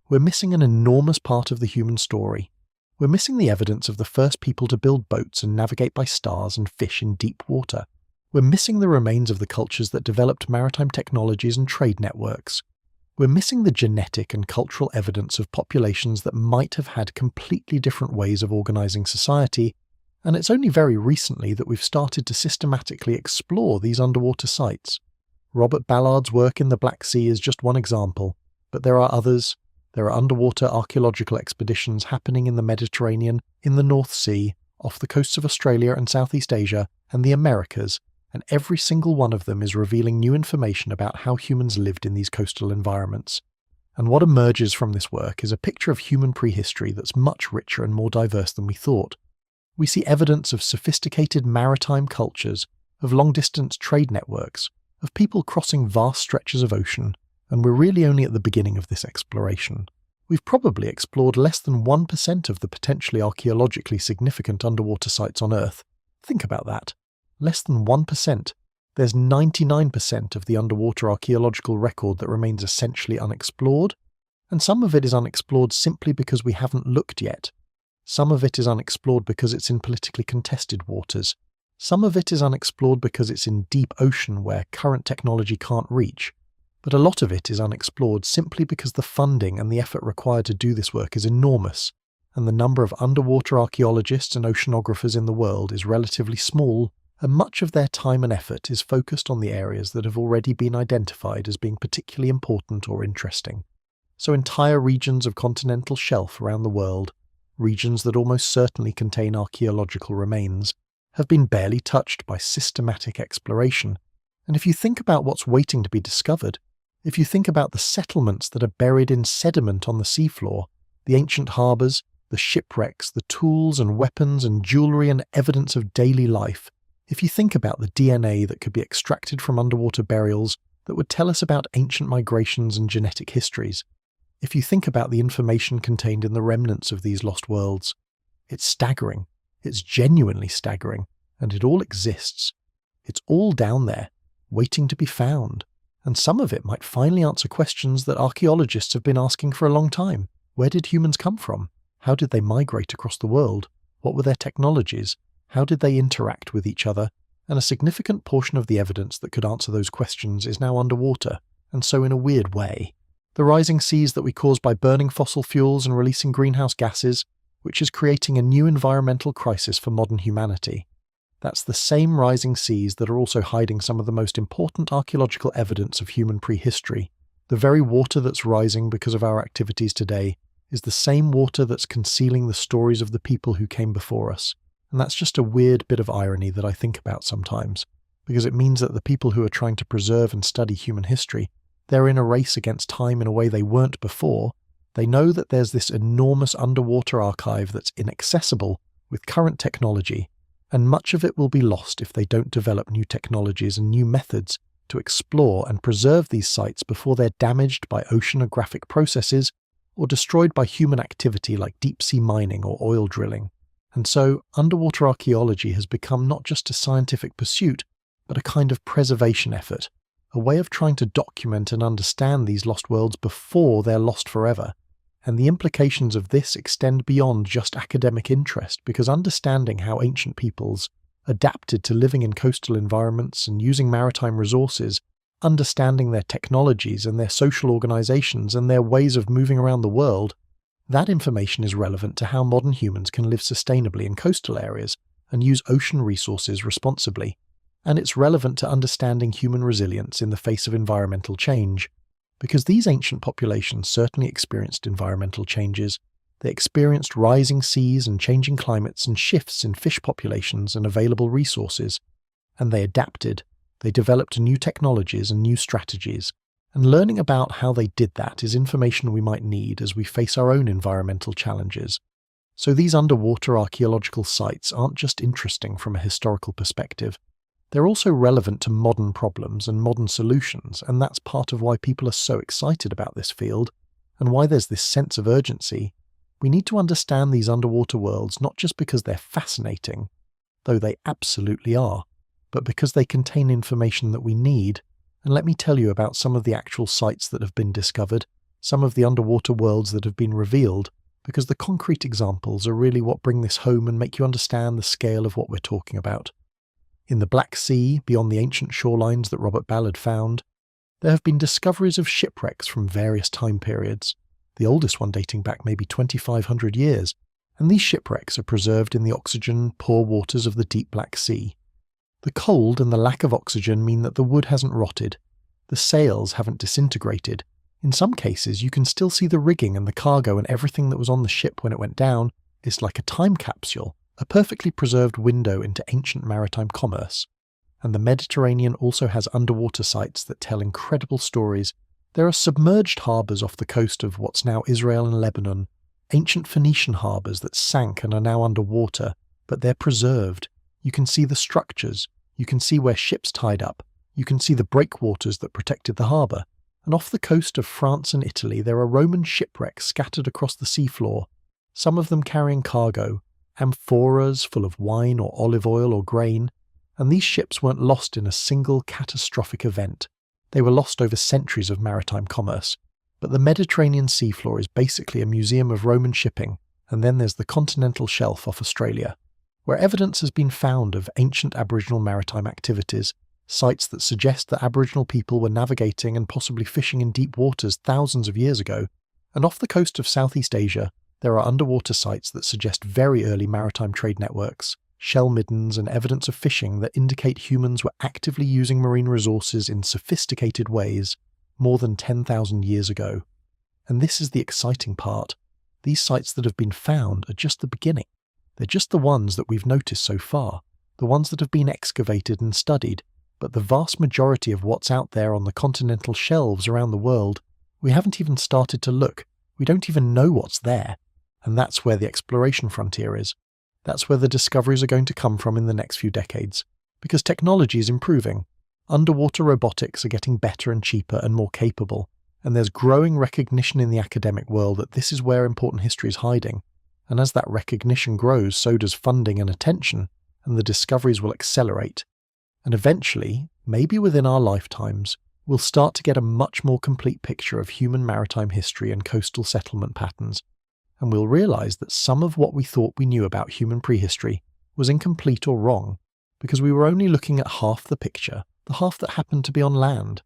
We're missing an enormous part of the human story. We're missing the evidence of the first people to build boats and navigate by stars and fish in deep water. We're missing the remains of the cultures that developed maritime technologies and trade networks. We're missing the genetic and cultural evidence of populations that might have had completely different ways of organising society, and it's only very recently that we've started to systematically explore these underwater sites. Robert Ballard's work in the Black Sea is just one example, but there are others. There are underwater archaeological expeditions happening in the Mediterranean, in the North Sea, off the coasts of Australia and Southeast Asia, and the Americas, and every single one of them is revealing new information about how humans lived in these coastal environments. And what emerges from this work is a picture of human prehistory that's much richer and more diverse than we thought. We see evidence of sophisticated maritime cultures, of long-distance trade networks, of people crossing vast stretches of ocean, and we're really only at the beginning of this exploration. We've probably explored less than 1% of the potentially archaeologically significant underwater sites on Earth. Think about that. Less than 1%. There's 99% of the underwater archaeological record that remains essentially unexplored, and some of it is unexplored simply because we haven't looked yet. Some of it is unexplored because it's in politically contested waters. Some of it is unexplored because it's in deep ocean where current technology can't reach. But a lot of it is unexplored simply because the funding and the effort required to do this work is enormous, and the number of underwater archaeologists and oceanographers in the world is relatively small, and much of their time and effort is focused on the areas that have already been identified as being particularly important or interesting. So entire regions of continental shelf around the world, regions that almost certainly contain archaeological remains, have been barely touched by systematic exploration. And if you think about what's waiting to be discovered, if you think about the settlements that are buried in sediment on the seafloor, the ancient harbours, the shipwrecks, the tools and weapons and jewellery and evidence of daily life, if you think about the DNA that could be extracted from underwater burials that would tell us about ancient migrations and genetic histories, if you think about the information contained in the remnants of these lost worlds, it's staggering. It's genuinely staggering, and it all exists. It's all down there, waiting to be found. And some of it might finally answer questions that archaeologists have been asking for a long time. Where did humans come from? How did they migrate across the world? What were their technologies? How did they interact with each other? And a significant portion of the evidence that could answer those questions is now underwater, and so in a weird way. The rising seas that we cause by burning fossil fuels and releasing greenhouse gases, which is creating a new environmental crisis for modern humanity. That's the same rising seas that are also hiding some of the most important archaeological evidence of human prehistory. The very water that's rising because of our activities today is the same water that's concealing the stories of the people who came before us. And that's just a weird bit of irony that I think about sometimes, because it means that the people who are trying to preserve and study human history, they're in a race against time in a way they weren't before. They know that there's this enormous underwater archive that's inaccessible with current technology, and much of it will be lost if they don't develop new technologies and new methods to explore and preserve these sites before they're damaged by oceanographic processes or destroyed by human activity like deep-sea mining or oil drilling. And so, underwater archaeology has become not just a scientific pursuit, but a kind of preservation effort, a way of trying to document and understand these lost worlds before they're lost forever. And the implications of this extend beyond just academic interest, because understanding how ancient peoples adapted to living in coastal environments and using maritime resources, understanding their technologies and their social organizations and their ways of moving around the world, that information is relevant to how modern humans can live sustainably in coastal areas and use ocean resources responsibly. And it's relevant to understanding human resilience in the face of environmental change, because these ancient populations certainly experienced environmental changes. They experienced rising seas and changing climates and shifts in fish populations and available resources, and they adapted. They developed new technologies and new strategies, and learning about how they did that is information we might need as we face our own environmental challenges. So these underwater archaeological sites aren't just interesting from a historical perspective, they're also relevant to modern problems and modern solutions, and that's part of why people are so excited about this field, and why there's this sense of urgency. We need to understand these underwater worlds not just because they're fascinating, though they absolutely are, but because they contain information that we need. And let me tell you about some of the actual sites that have been discovered, some of the underwater worlds that have been revealed, because the concrete examples are really what bring this home and make you understand the scale of what we're talking about. In the Black Sea, beyond the ancient shorelines that Robert Ballard found, there have been discoveries of shipwrecks from various time periods, the oldest one dating back maybe 2,500 years, and these shipwrecks are preserved in the oxygen-poor waters of the deep Black Sea. The cold and the lack of oxygen mean that the wood hasn't rotted, the sails haven't disintegrated. In some cases, you can still see the rigging and the cargo and everything that was on the ship when it went down. It's like a time capsule, a perfectly preserved window into ancient maritime commerce. And the Mediterranean also has underwater sites that tell incredible stories. There are submerged harbours off the coast of what's now Israel and Lebanon, ancient Phoenician harbours that sank and are now underwater, but they're preserved. You can see the structures, you can see where ships tied up, you can see the breakwaters that protected the harbour. And off the coast of France and Italy there are Roman shipwrecks scattered across the seafloor, some of them carrying cargo, amphoras full of wine or olive oil or grain, and these ships weren't lost in a single catastrophic event. They were lost over centuries of maritime commerce. But the Mediterranean seafloor is basically a museum of Roman shipping, and then there's the continental shelf off Australia, where evidence has been found of ancient Aboriginal maritime activities, sites that suggest that Aboriginal people were navigating and possibly fishing in deep waters thousands of years ago. And off the coast of Southeast Asia, there are underwater sites that suggest very early maritime trade networks, shell middens and evidence of fishing that indicate humans were actively using marine resources in sophisticated ways more than 10,000 years ago. And this is the exciting part. These sites that have been found are just the beginning. They're just the ones that we've noticed so far, the ones that have been excavated and studied, but the vast majority of what's out there on the continental shelves around the world, we haven't even started to look. We don't even know what's there. And that's where the exploration frontier is. That's where the discoveries are going to come from in the next few decades, because technology is improving. Underwater robotics are getting better and cheaper and more capable, and there's growing recognition in the academic world that this is where important history is hiding. And as that recognition grows, so does funding and attention, and the discoveries will accelerate. And eventually, maybe within our lifetimes, we'll start to get a much more complete picture of human maritime history and coastal settlement patterns, and we'll realize that some of what we thought we knew about human prehistory was incomplete or wrong, because we were only looking at half the picture, the half that happened to be on land.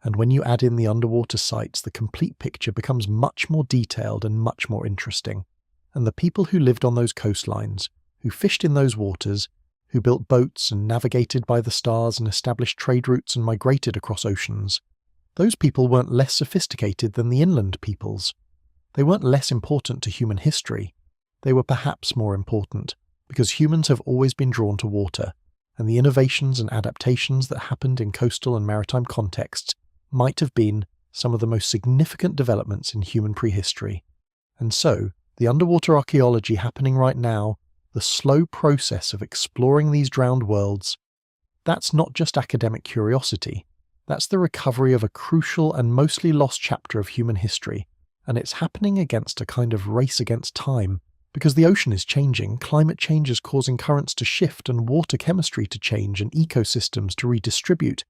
And when you add in the underwater sites, the complete picture becomes much more detailed and much more interesting. And the people who lived on those coastlines, who fished in those waters, who built boats and navigated by the stars and established trade routes and migrated across oceans. Those people weren't less sophisticated than the inland peoples. They weren't less important to human history. They were perhaps more important, because humans have always been drawn to water, and the innovations and adaptations that happened in coastal and maritime contexts might have been some of the most significant developments in human prehistory. And so, the underwater archaeology happening right now, the slow process of exploring these drowned worlds, that's not just academic curiosity. That's the recovery of a crucial and mostly lost chapter of human history, and it's happening against a kind of race against time, because the ocean is changing, climate change is causing currents to shift and water chemistry to change and ecosystems to redistribute,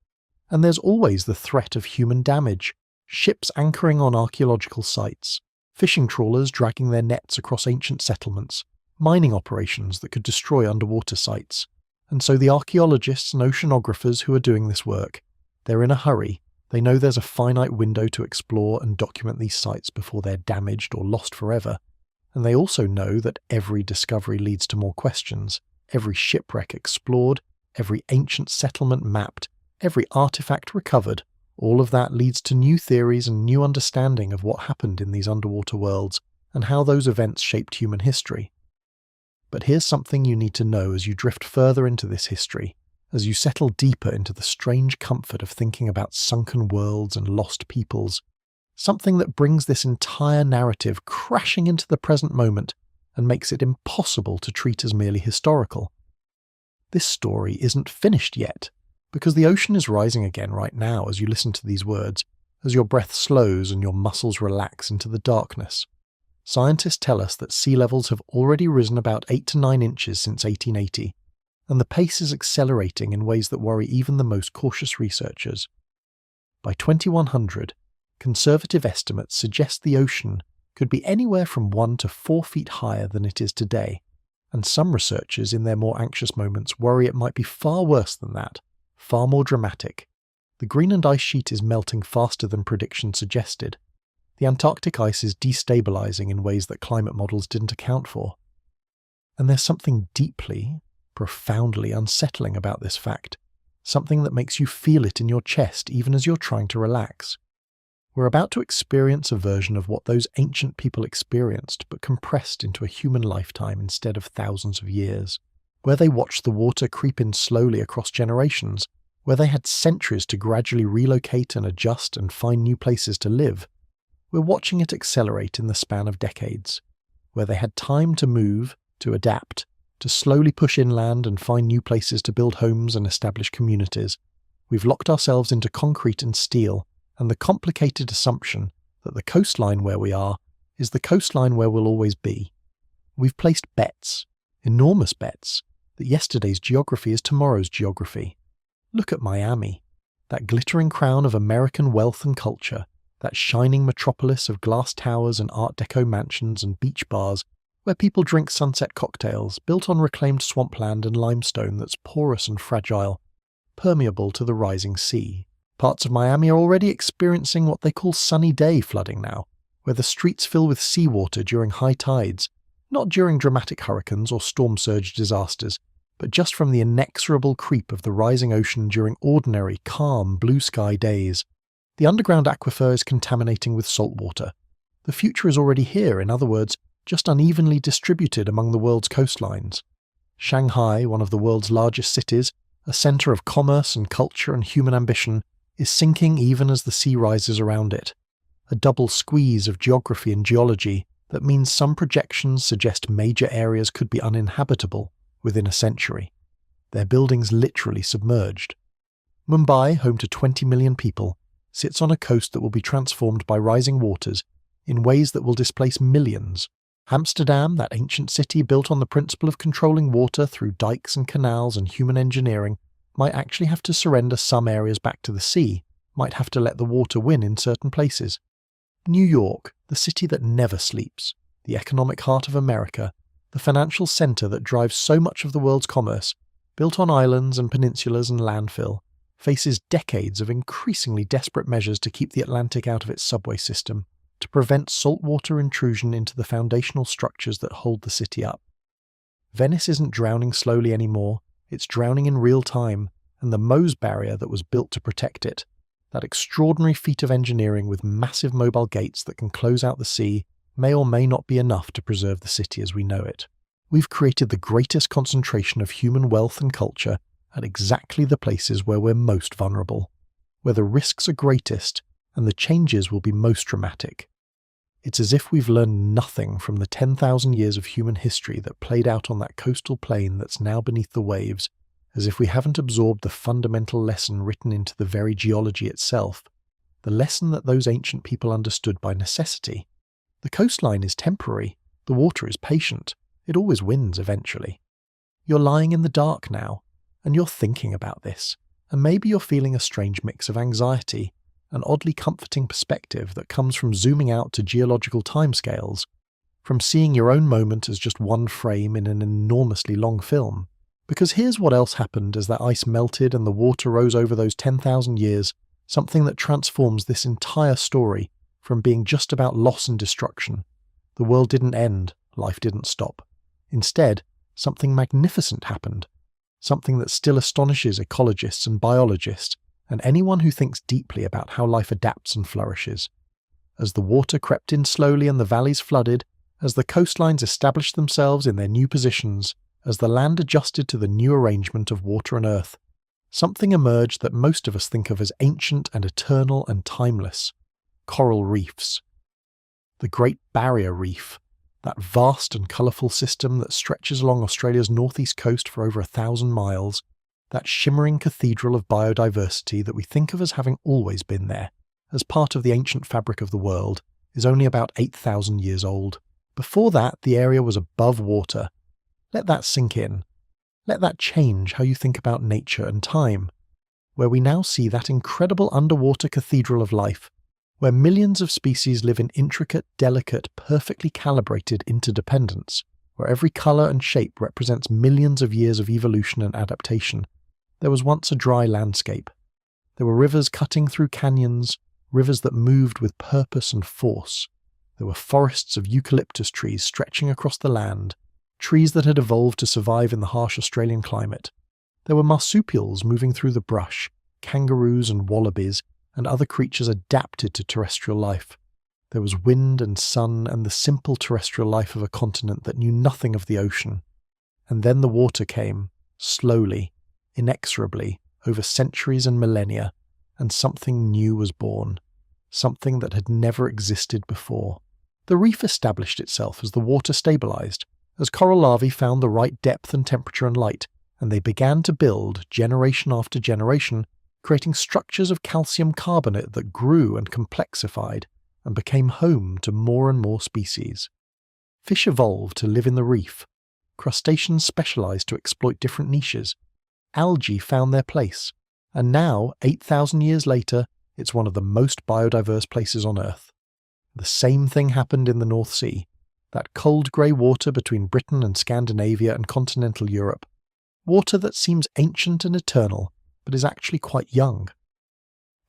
and there's always the threat of human damage, ships anchoring on archaeological sites, fishing trawlers dragging their nets across ancient settlements, mining operations that could destroy underwater sites. And so the archaeologists and oceanographers who are doing this work, they're in a hurry. They know there's a finite window to explore and document these sites before they're damaged or lost forever. And they also know that every discovery leads to more questions, every shipwreck explored, every ancient settlement mapped, every artifact recovered. All of that leads to new theories and new understanding of what happened in these underwater worlds and how those events shaped human history. But here's something you need to know as you drift further into this history, as you settle deeper into the strange comfort of thinking about sunken worlds and lost peoples, something that brings this entire narrative crashing into the present moment and makes it impossible to treat as merely historical. This story isn't finished yet, because the ocean is rising again right now as you listen to these words, as your breath slows and your muscles relax into the darkness. Scientists tell us that sea levels have already risen about 8 to 9 inches since 1880, and the pace is accelerating in ways that worry even the most cautious researchers. By 2100, conservative estimates suggest the ocean could be anywhere from 1 to 4 feet higher than it is today, and some researchers in their more anxious moments worry it might be far worse than that, far more dramatic. The Greenland ice sheet is melting faster than predictions suggested. The Antarctic ice is destabilizing in ways that climate models didn't account for. And there's something deeply, profoundly unsettling about this fact, something that makes you feel it in your chest even as you're trying to relax. We're about to experience a version of what those ancient people experienced, but compressed into a human lifetime instead of thousands of years, where they watched the water creep in slowly across generations, where they had centuries to gradually relocate and adjust and find new places to live. We're watching it accelerate in the span of decades, where they had time to move, to adapt, to slowly push inland and find new places to build homes and establish communities. We've locked ourselves into concrete and steel, and the complicated assumption that the coastline where we are is the coastline where we'll always be. We've placed bets, enormous bets, that yesterday's geography is tomorrow's geography. Look at Miami, that glittering crown of American wealth and culture, that shining metropolis of glass towers and Art Deco mansions and beach bars where people drink sunset cocktails built on reclaimed swampland and limestone that's porous and fragile, permeable to the rising sea. Parts of Miami are already experiencing what they call sunny day flooding now, where the streets fill with seawater during high tides, not during dramatic hurricanes or storm surge disasters, but just from the inexorable creep of the rising ocean during ordinary, calm, blue sky days. The underground aquifer is contaminating with salt water. The future is already here, in other words, just unevenly distributed among the world's coastlines. Shanghai, one of the world's largest cities, a centre of commerce and culture and human ambition, is sinking even as the sea rises around it. A double squeeze of geography and geology that means some projections suggest major areas could be uninhabitable within a century. Their buildings literally submerged. Mumbai, home to 20 million people, sits on a coast that will be transformed by rising waters in ways that will displace millions. Amsterdam, that ancient city built on the principle of controlling water through dikes and canals and human engineering, might actually have to surrender some areas back to the sea, might have to let the water win in certain places. New York, the city that never sleeps, the economic heart of America, the financial centre that drives so much of the world's commerce, built on islands and peninsulas and landfill, faces decades of increasingly desperate measures to keep the Atlantic out of its subway system, to prevent saltwater intrusion into the foundational structures that hold the city up. Venice isn't drowning slowly anymore, It's drowning in real time, and the Mose barrier that was built to protect it, that extraordinary feat of engineering with massive mobile gates that can close out the sea, may or may not be enough to preserve the city as we know it. We've created the greatest concentration of human wealth and culture at exactly the places where we're most vulnerable, where the risks are greatest and the changes will be most dramatic. It's as if we've learned nothing from the 10,000 years of human history that played out on that coastal plain that's now beneath the waves, as if we haven't absorbed the fundamental lesson written into the very geology itself, the lesson that those ancient people understood by necessity. The coastline is temporary, the water is patient, it always wins eventually. You're lying in the dark now, and you're thinking about this, and maybe you're feeling a strange mix of anxiety, an oddly comforting perspective that comes from zooming out to geological timescales, from seeing your own moment as just one frame in an enormously long film. Because here's what else happened as that ice melted and the water rose over those 10,000 years, something that transforms this entire story from being just about loss and destruction. The world didn't end, life didn't stop. Instead, something magnificent happened, something that still astonishes ecologists and biologists, and anyone who thinks deeply about how life adapts and flourishes. As the water crept in slowly and the valleys flooded, as the coastlines established themselves in their new positions, as the land adjusted to the new arrangement of water and earth, something emerged that most of us think of as ancient and eternal and timeless: coral reefs. The Great Barrier Reef, that vast and colourful system that stretches along Australia's northeast coast for over 1,000 miles, that shimmering cathedral of biodiversity that we think of as having always been there, as part of the ancient fabric of the world, is only about 8,000 years old. Before that, the area was above water. Let that sink in. Let that change how you think about nature and time, where we now see that incredible underwater cathedral of life, where millions of species live in intricate, delicate, perfectly calibrated interdependence, where every colour and shape represents millions of years of evolution and adaptation. There was once a dry landscape. There were rivers cutting through canyons, rivers that moved with purpose and force. There were forests of eucalyptus trees stretching across the land, trees that had evolved to survive in the harsh Australian climate. There were marsupials moving through the brush, kangaroos and wallabies, and other creatures adapted to terrestrial life. There was wind and sun and the simple terrestrial life of a continent that knew nothing of the ocean. And then the water came, slowly, inexorably, over centuries and millennia, and something new was born, something that had never existed before. The reef established itself as the water stabilized, as coral larvae found the right depth and temperature and light, and they began to build, generation after generation, creating structures of calcium carbonate that grew and complexified, and became home to more and more species. Fish evolved to live in the reef. Crustaceans specialized to exploit different niches. Algae found their place, and now, 8,000 years later, it's one of the most biodiverse places on Earth. The same thing happened in the North Sea, that cold grey water between Britain and Scandinavia and continental Europe, water that seems ancient and eternal, but is actually quite young.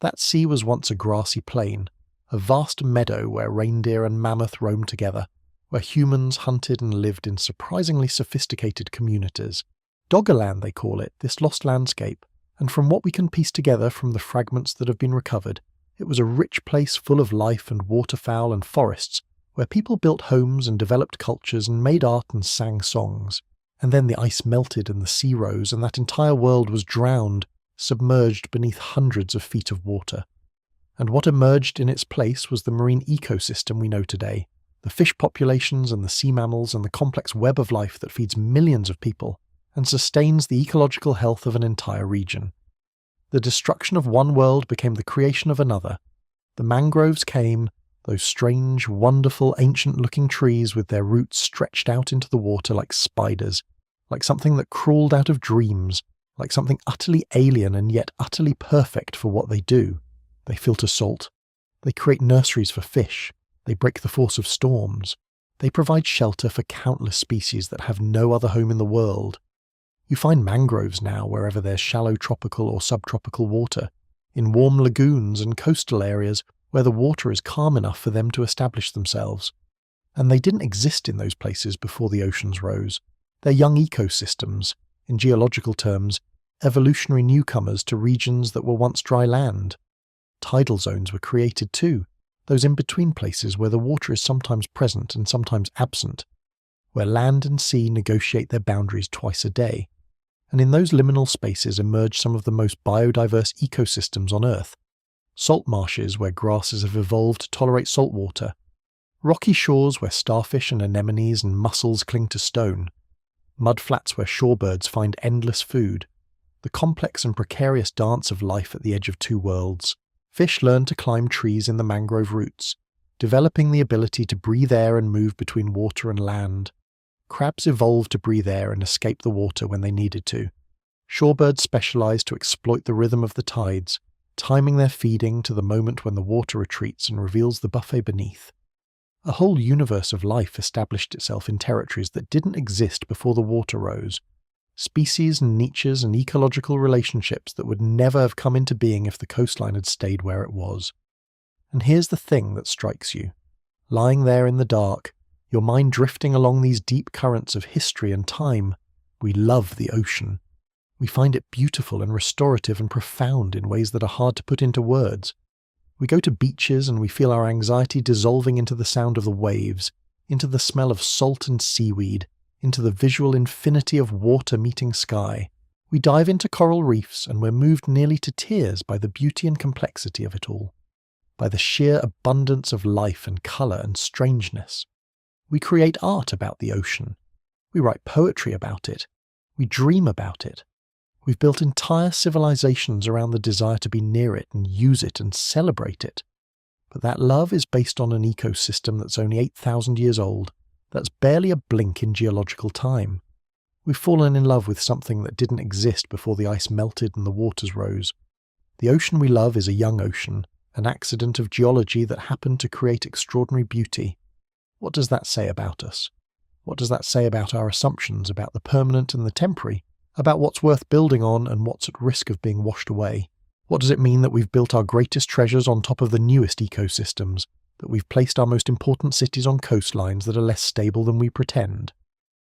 That sea was once a grassy plain, a vast meadow where reindeer and mammoth roamed together, where humans hunted and lived in surprisingly sophisticated communities. Doggerland, they call it, this lost landscape, and from what we can piece together from the fragments that have been recovered, it was a rich place full of life and waterfowl and forests, where people built homes and developed cultures and made art and sang songs. And then the ice melted and the sea rose, and that entire world was drowned, submerged beneath hundreds of feet of water. And what emerged in its place was the marine ecosystem we know today, the fish populations and the sea mammals and the complex web of life that feeds millions of people and sustains the ecological health of an entire region. The destruction of one world became the creation of another. The mangroves came, those strange, wonderful, ancient-looking trees with their roots stretched out into the water like spiders, like something that crawled out of dreams, like something utterly alien and yet utterly perfect for what they do. They filter salt. They create nurseries for fish. They break the force of storms. They provide shelter for countless species that have no other home in the world. You find mangroves now wherever there's shallow tropical or subtropical water, in warm lagoons and coastal areas where the water is calm enough for them to establish themselves. And they didn't exist in those places before the oceans rose. They're young ecosystems, in geological terms, evolutionary newcomers to regions that were once dry land. Tidal zones were created too, those in-between places where the water is sometimes present and sometimes absent, where land and sea negotiate their boundaries twice a day. And in those liminal spaces emerge some of the most biodiverse ecosystems on Earth. Salt marshes where grasses have evolved to tolerate salt water, rocky shores where starfish and anemones and mussels cling to stone, mudflats where shorebirds find endless food, the complex and precarious dance of life at the edge of two worlds. Fish learn to climb trees in the mangrove roots, developing the ability to breathe air and move between water and land. Crabs evolved to breathe air and escape the water when they needed to. Shorebirds specialized to exploit the rhythm of the tides, timing their feeding to the moment when the water retreats and reveals the buffet beneath. A whole universe of life established itself in territories that didn't exist before the water rose. Species and niches and ecological relationships that would never have come into being if the coastline had stayed where it was. And here's the thing that strikes you. Lying there in the dark, your mind drifting along these deep currents of history and time, we love the ocean. We find it beautiful and restorative and profound in ways that are hard to put into words. We go to beaches and we feel our anxiety dissolving into the sound of the waves, into the smell of salt and seaweed, into the visual infinity of water meeting sky. We dive into coral reefs and we're moved nearly to tears by the beauty and complexity of it all, by the sheer abundance of life and colour and strangeness. We create art about the ocean. We write poetry about it. We dream about it. We've built entire civilizations around the desire to be near it and use it and celebrate it. But that love is based on an ecosystem that's only 8,000 years old, that's barely a blink in geological time. We've fallen in love with something that didn't exist before the ice melted and the waters rose. The ocean we love is a young ocean, an accident of geology that happened to create extraordinary beauty. What does that say about us? What does that say about our assumptions about the permanent and the temporary, about what's worth building on and what's at risk of being washed away? What does it mean that we've built our greatest treasures on top of the newest ecosystems, that we've placed our most important cities on coastlines that are less stable than we pretend?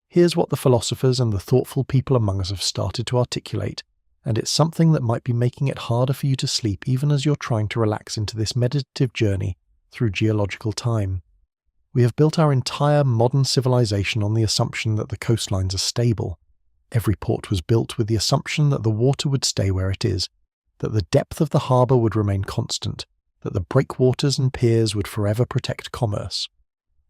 Here's what the philosophers and the thoughtful people among us have started to articulate, and it's something that might be making it harder for you to sleep even as you're trying to relax into this meditative journey through geological time. We have built our entire modern civilization on the assumption that the coastlines are stable. Every port was built with the assumption that the water would stay where it is, that the depth of the harbour would remain constant, that the breakwaters and piers would forever protect commerce.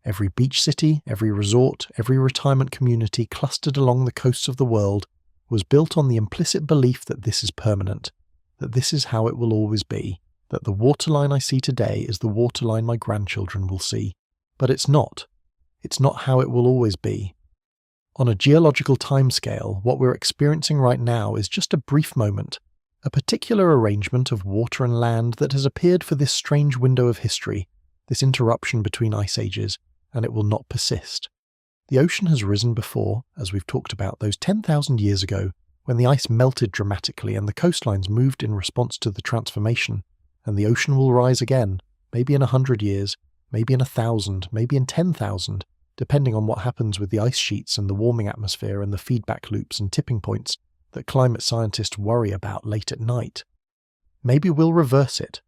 Every beach city, every resort, every retirement community clustered along the coasts of the world was built on the implicit belief that this is permanent, that this is how it will always be, that the waterline I see today is the waterline my grandchildren will see. But it's not. It's not how it will always be. On a geological timescale, what we're experiencing right now is just a brief moment, a particular arrangement of water and land that has appeared for this strange window of history, this interruption between ice ages, and it will not persist. The ocean has risen before, as we've talked about, those 10,000 years ago, when the ice melted dramatically and the coastlines moved in response to the transformation, and the ocean will rise again, maybe in 100 years, maybe in 1,000, maybe in 10,000, depending on what happens with the ice sheets and the warming atmosphere and the feedback loops and tipping points that climate scientists worry about late at night. Maybe we'll reverse it.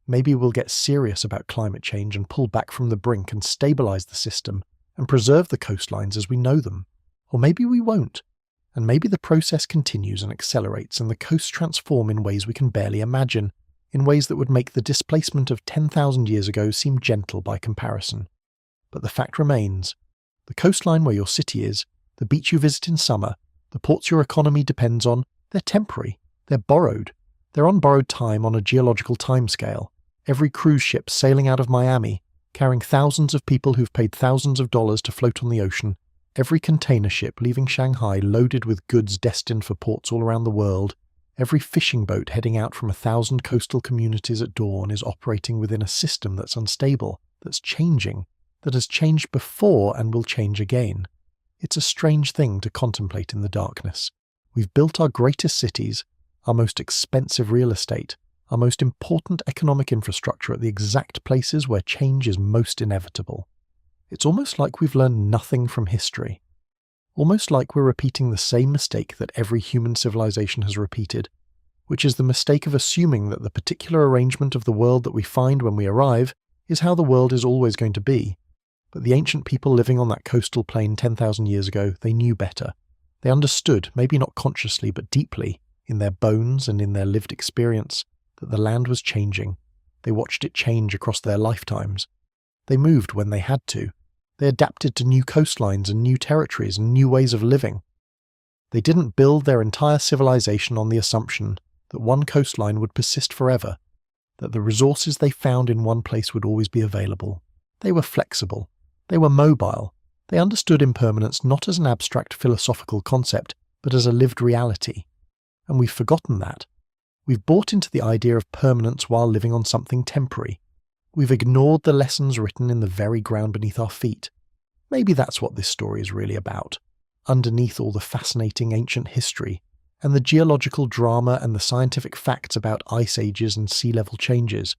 Maybe we'll get serious about climate change and pull back from the brink and stabilize the system and preserve the coastlines as we know them. Or maybe we won't. And maybe the process continues and accelerates and the coasts transform in ways we can barely imagine, in ways that would make the displacement of 10,000 years ago seem gentle by comparison. But the fact remains, the coastline where your city is, the beach you visit in summer, the ports your economy depends on, they're temporary, they're borrowed. They're on borrowed time on a geological timescale. Every cruise ship sailing out of Miami, carrying thousands of people who've paid thousands of dollars to float on the ocean, every container ship leaving Shanghai loaded with goods destined for ports all around the world, every fishing boat heading out from 1,000 coastal communities at dawn is operating within a system that's unstable, that's changing, that has changed before and will change again. It's a strange thing to contemplate in the darkness. We've built our greatest cities, our most expensive real estate, our most important economic infrastructure at the exact places where change is most inevitable. It's almost like we've learned nothing from history. almost like we're repeating the same mistake that every human civilization has repeated, which is the mistake of assuming that the particular arrangement of the world that we find when we arrive is how the world is always going to be. But the ancient people living on that coastal plain 10,000 years ago, they knew better. They understood, maybe not consciously but deeply, in their bones and in their lived experience, that the land was changing. They watched it change across their lifetimes. They moved when they had to. They adapted to new coastlines and new territories and new ways of living. They didn't build their entire civilization on the assumption that one coastline would persist forever, that the resources they found in one place would always be available. They were flexible. They were mobile. They understood impermanence not as an abstract philosophical concept, but as a lived reality. And we've forgotten that. We've bought into the idea of permanence while living on something temporary. We've ignored the lessons written in the very ground beneath our feet. Maybe that's what this story is really about, underneath all the fascinating ancient history, and the geological drama and the scientific facts about ice ages and sea level changes.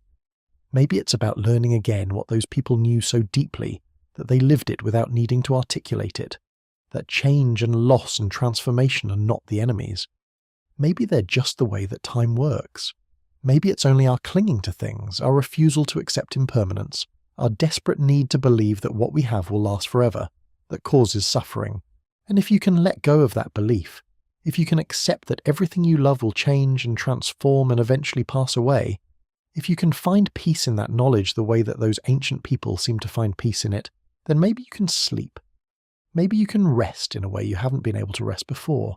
Maybe it's about learning again what those people knew so deeply that they lived it without needing to articulate it, that change and loss and transformation are not the enemies. Maybe they're just the way that time works. Maybe it's only our clinging to things, our refusal to accept impermanence, our desperate need to believe that what we have will last forever, that causes suffering. And if you can let go of that belief, if you can accept that everything you love will change and transform and eventually pass away, if you can find peace in that knowledge the way that those ancient people seem to find peace in it, then maybe you can sleep. Maybe you can rest in a way you haven't been able to rest before.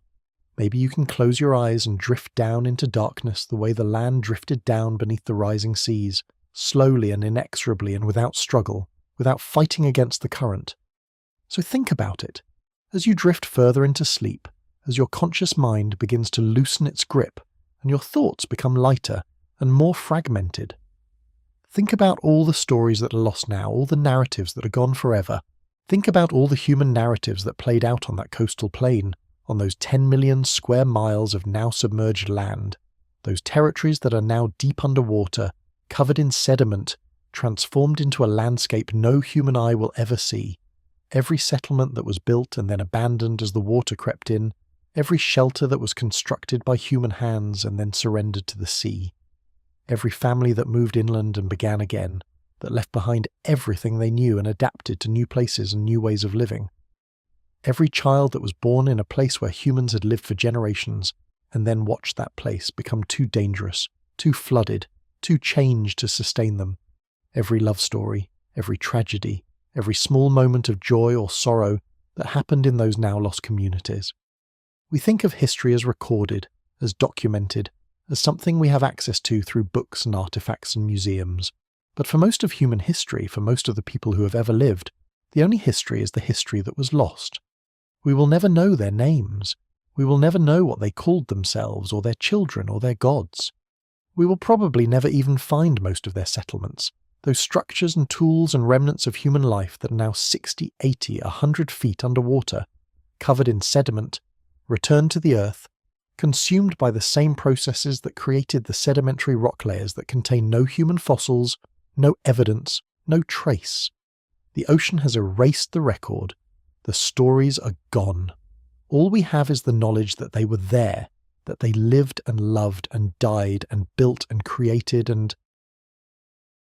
Maybe you can close your eyes and drift down into darkness the way the land drifted down beneath the rising seas, slowly and inexorably and without struggle, without fighting against the current. So think about it. As you drift further into sleep, as your conscious mind begins to loosen its grip, and your thoughts become lighter and more fragmented, think about all the stories that are lost now, all the narratives that are gone forever. Think about all the human narratives that played out on that coastal plain, on those 10 million square miles of now submerged land, those territories that are now deep underwater, covered in sediment, transformed into a landscape no human eye will ever see. Every settlement that was built and then abandoned as the water crept in, every shelter that was constructed by human hands and then surrendered to the sea. Every family that moved inland and began again, that left behind everything they knew and adapted to new places and new ways of living. Every child that was born in a place where humans had lived for generations and then watched that place become too dangerous, too flooded, too changed to sustain them. Every love story, every tragedy, every small moment of joy or sorrow that happened in those now lost communities. We think of history as recorded, as documented, as something we have access to through books and artifacts and museums. But for most of human history, for most of the people who have ever lived, the only history is the history that was lost. We will never know their names. We will never know what they called themselves or their children or their gods. We will probably never even find most of their settlements, those structures and tools and remnants of human life that are now 60, 80, 100 feet underwater, covered in sediment, returned to the earth, consumed by the same processes that created the sedimentary rock layers that contain no human fossils, no evidence, no trace. The ocean has erased the record. The stories are gone. All we have is the knowledge that they were there, that they lived and loved and died and built and created and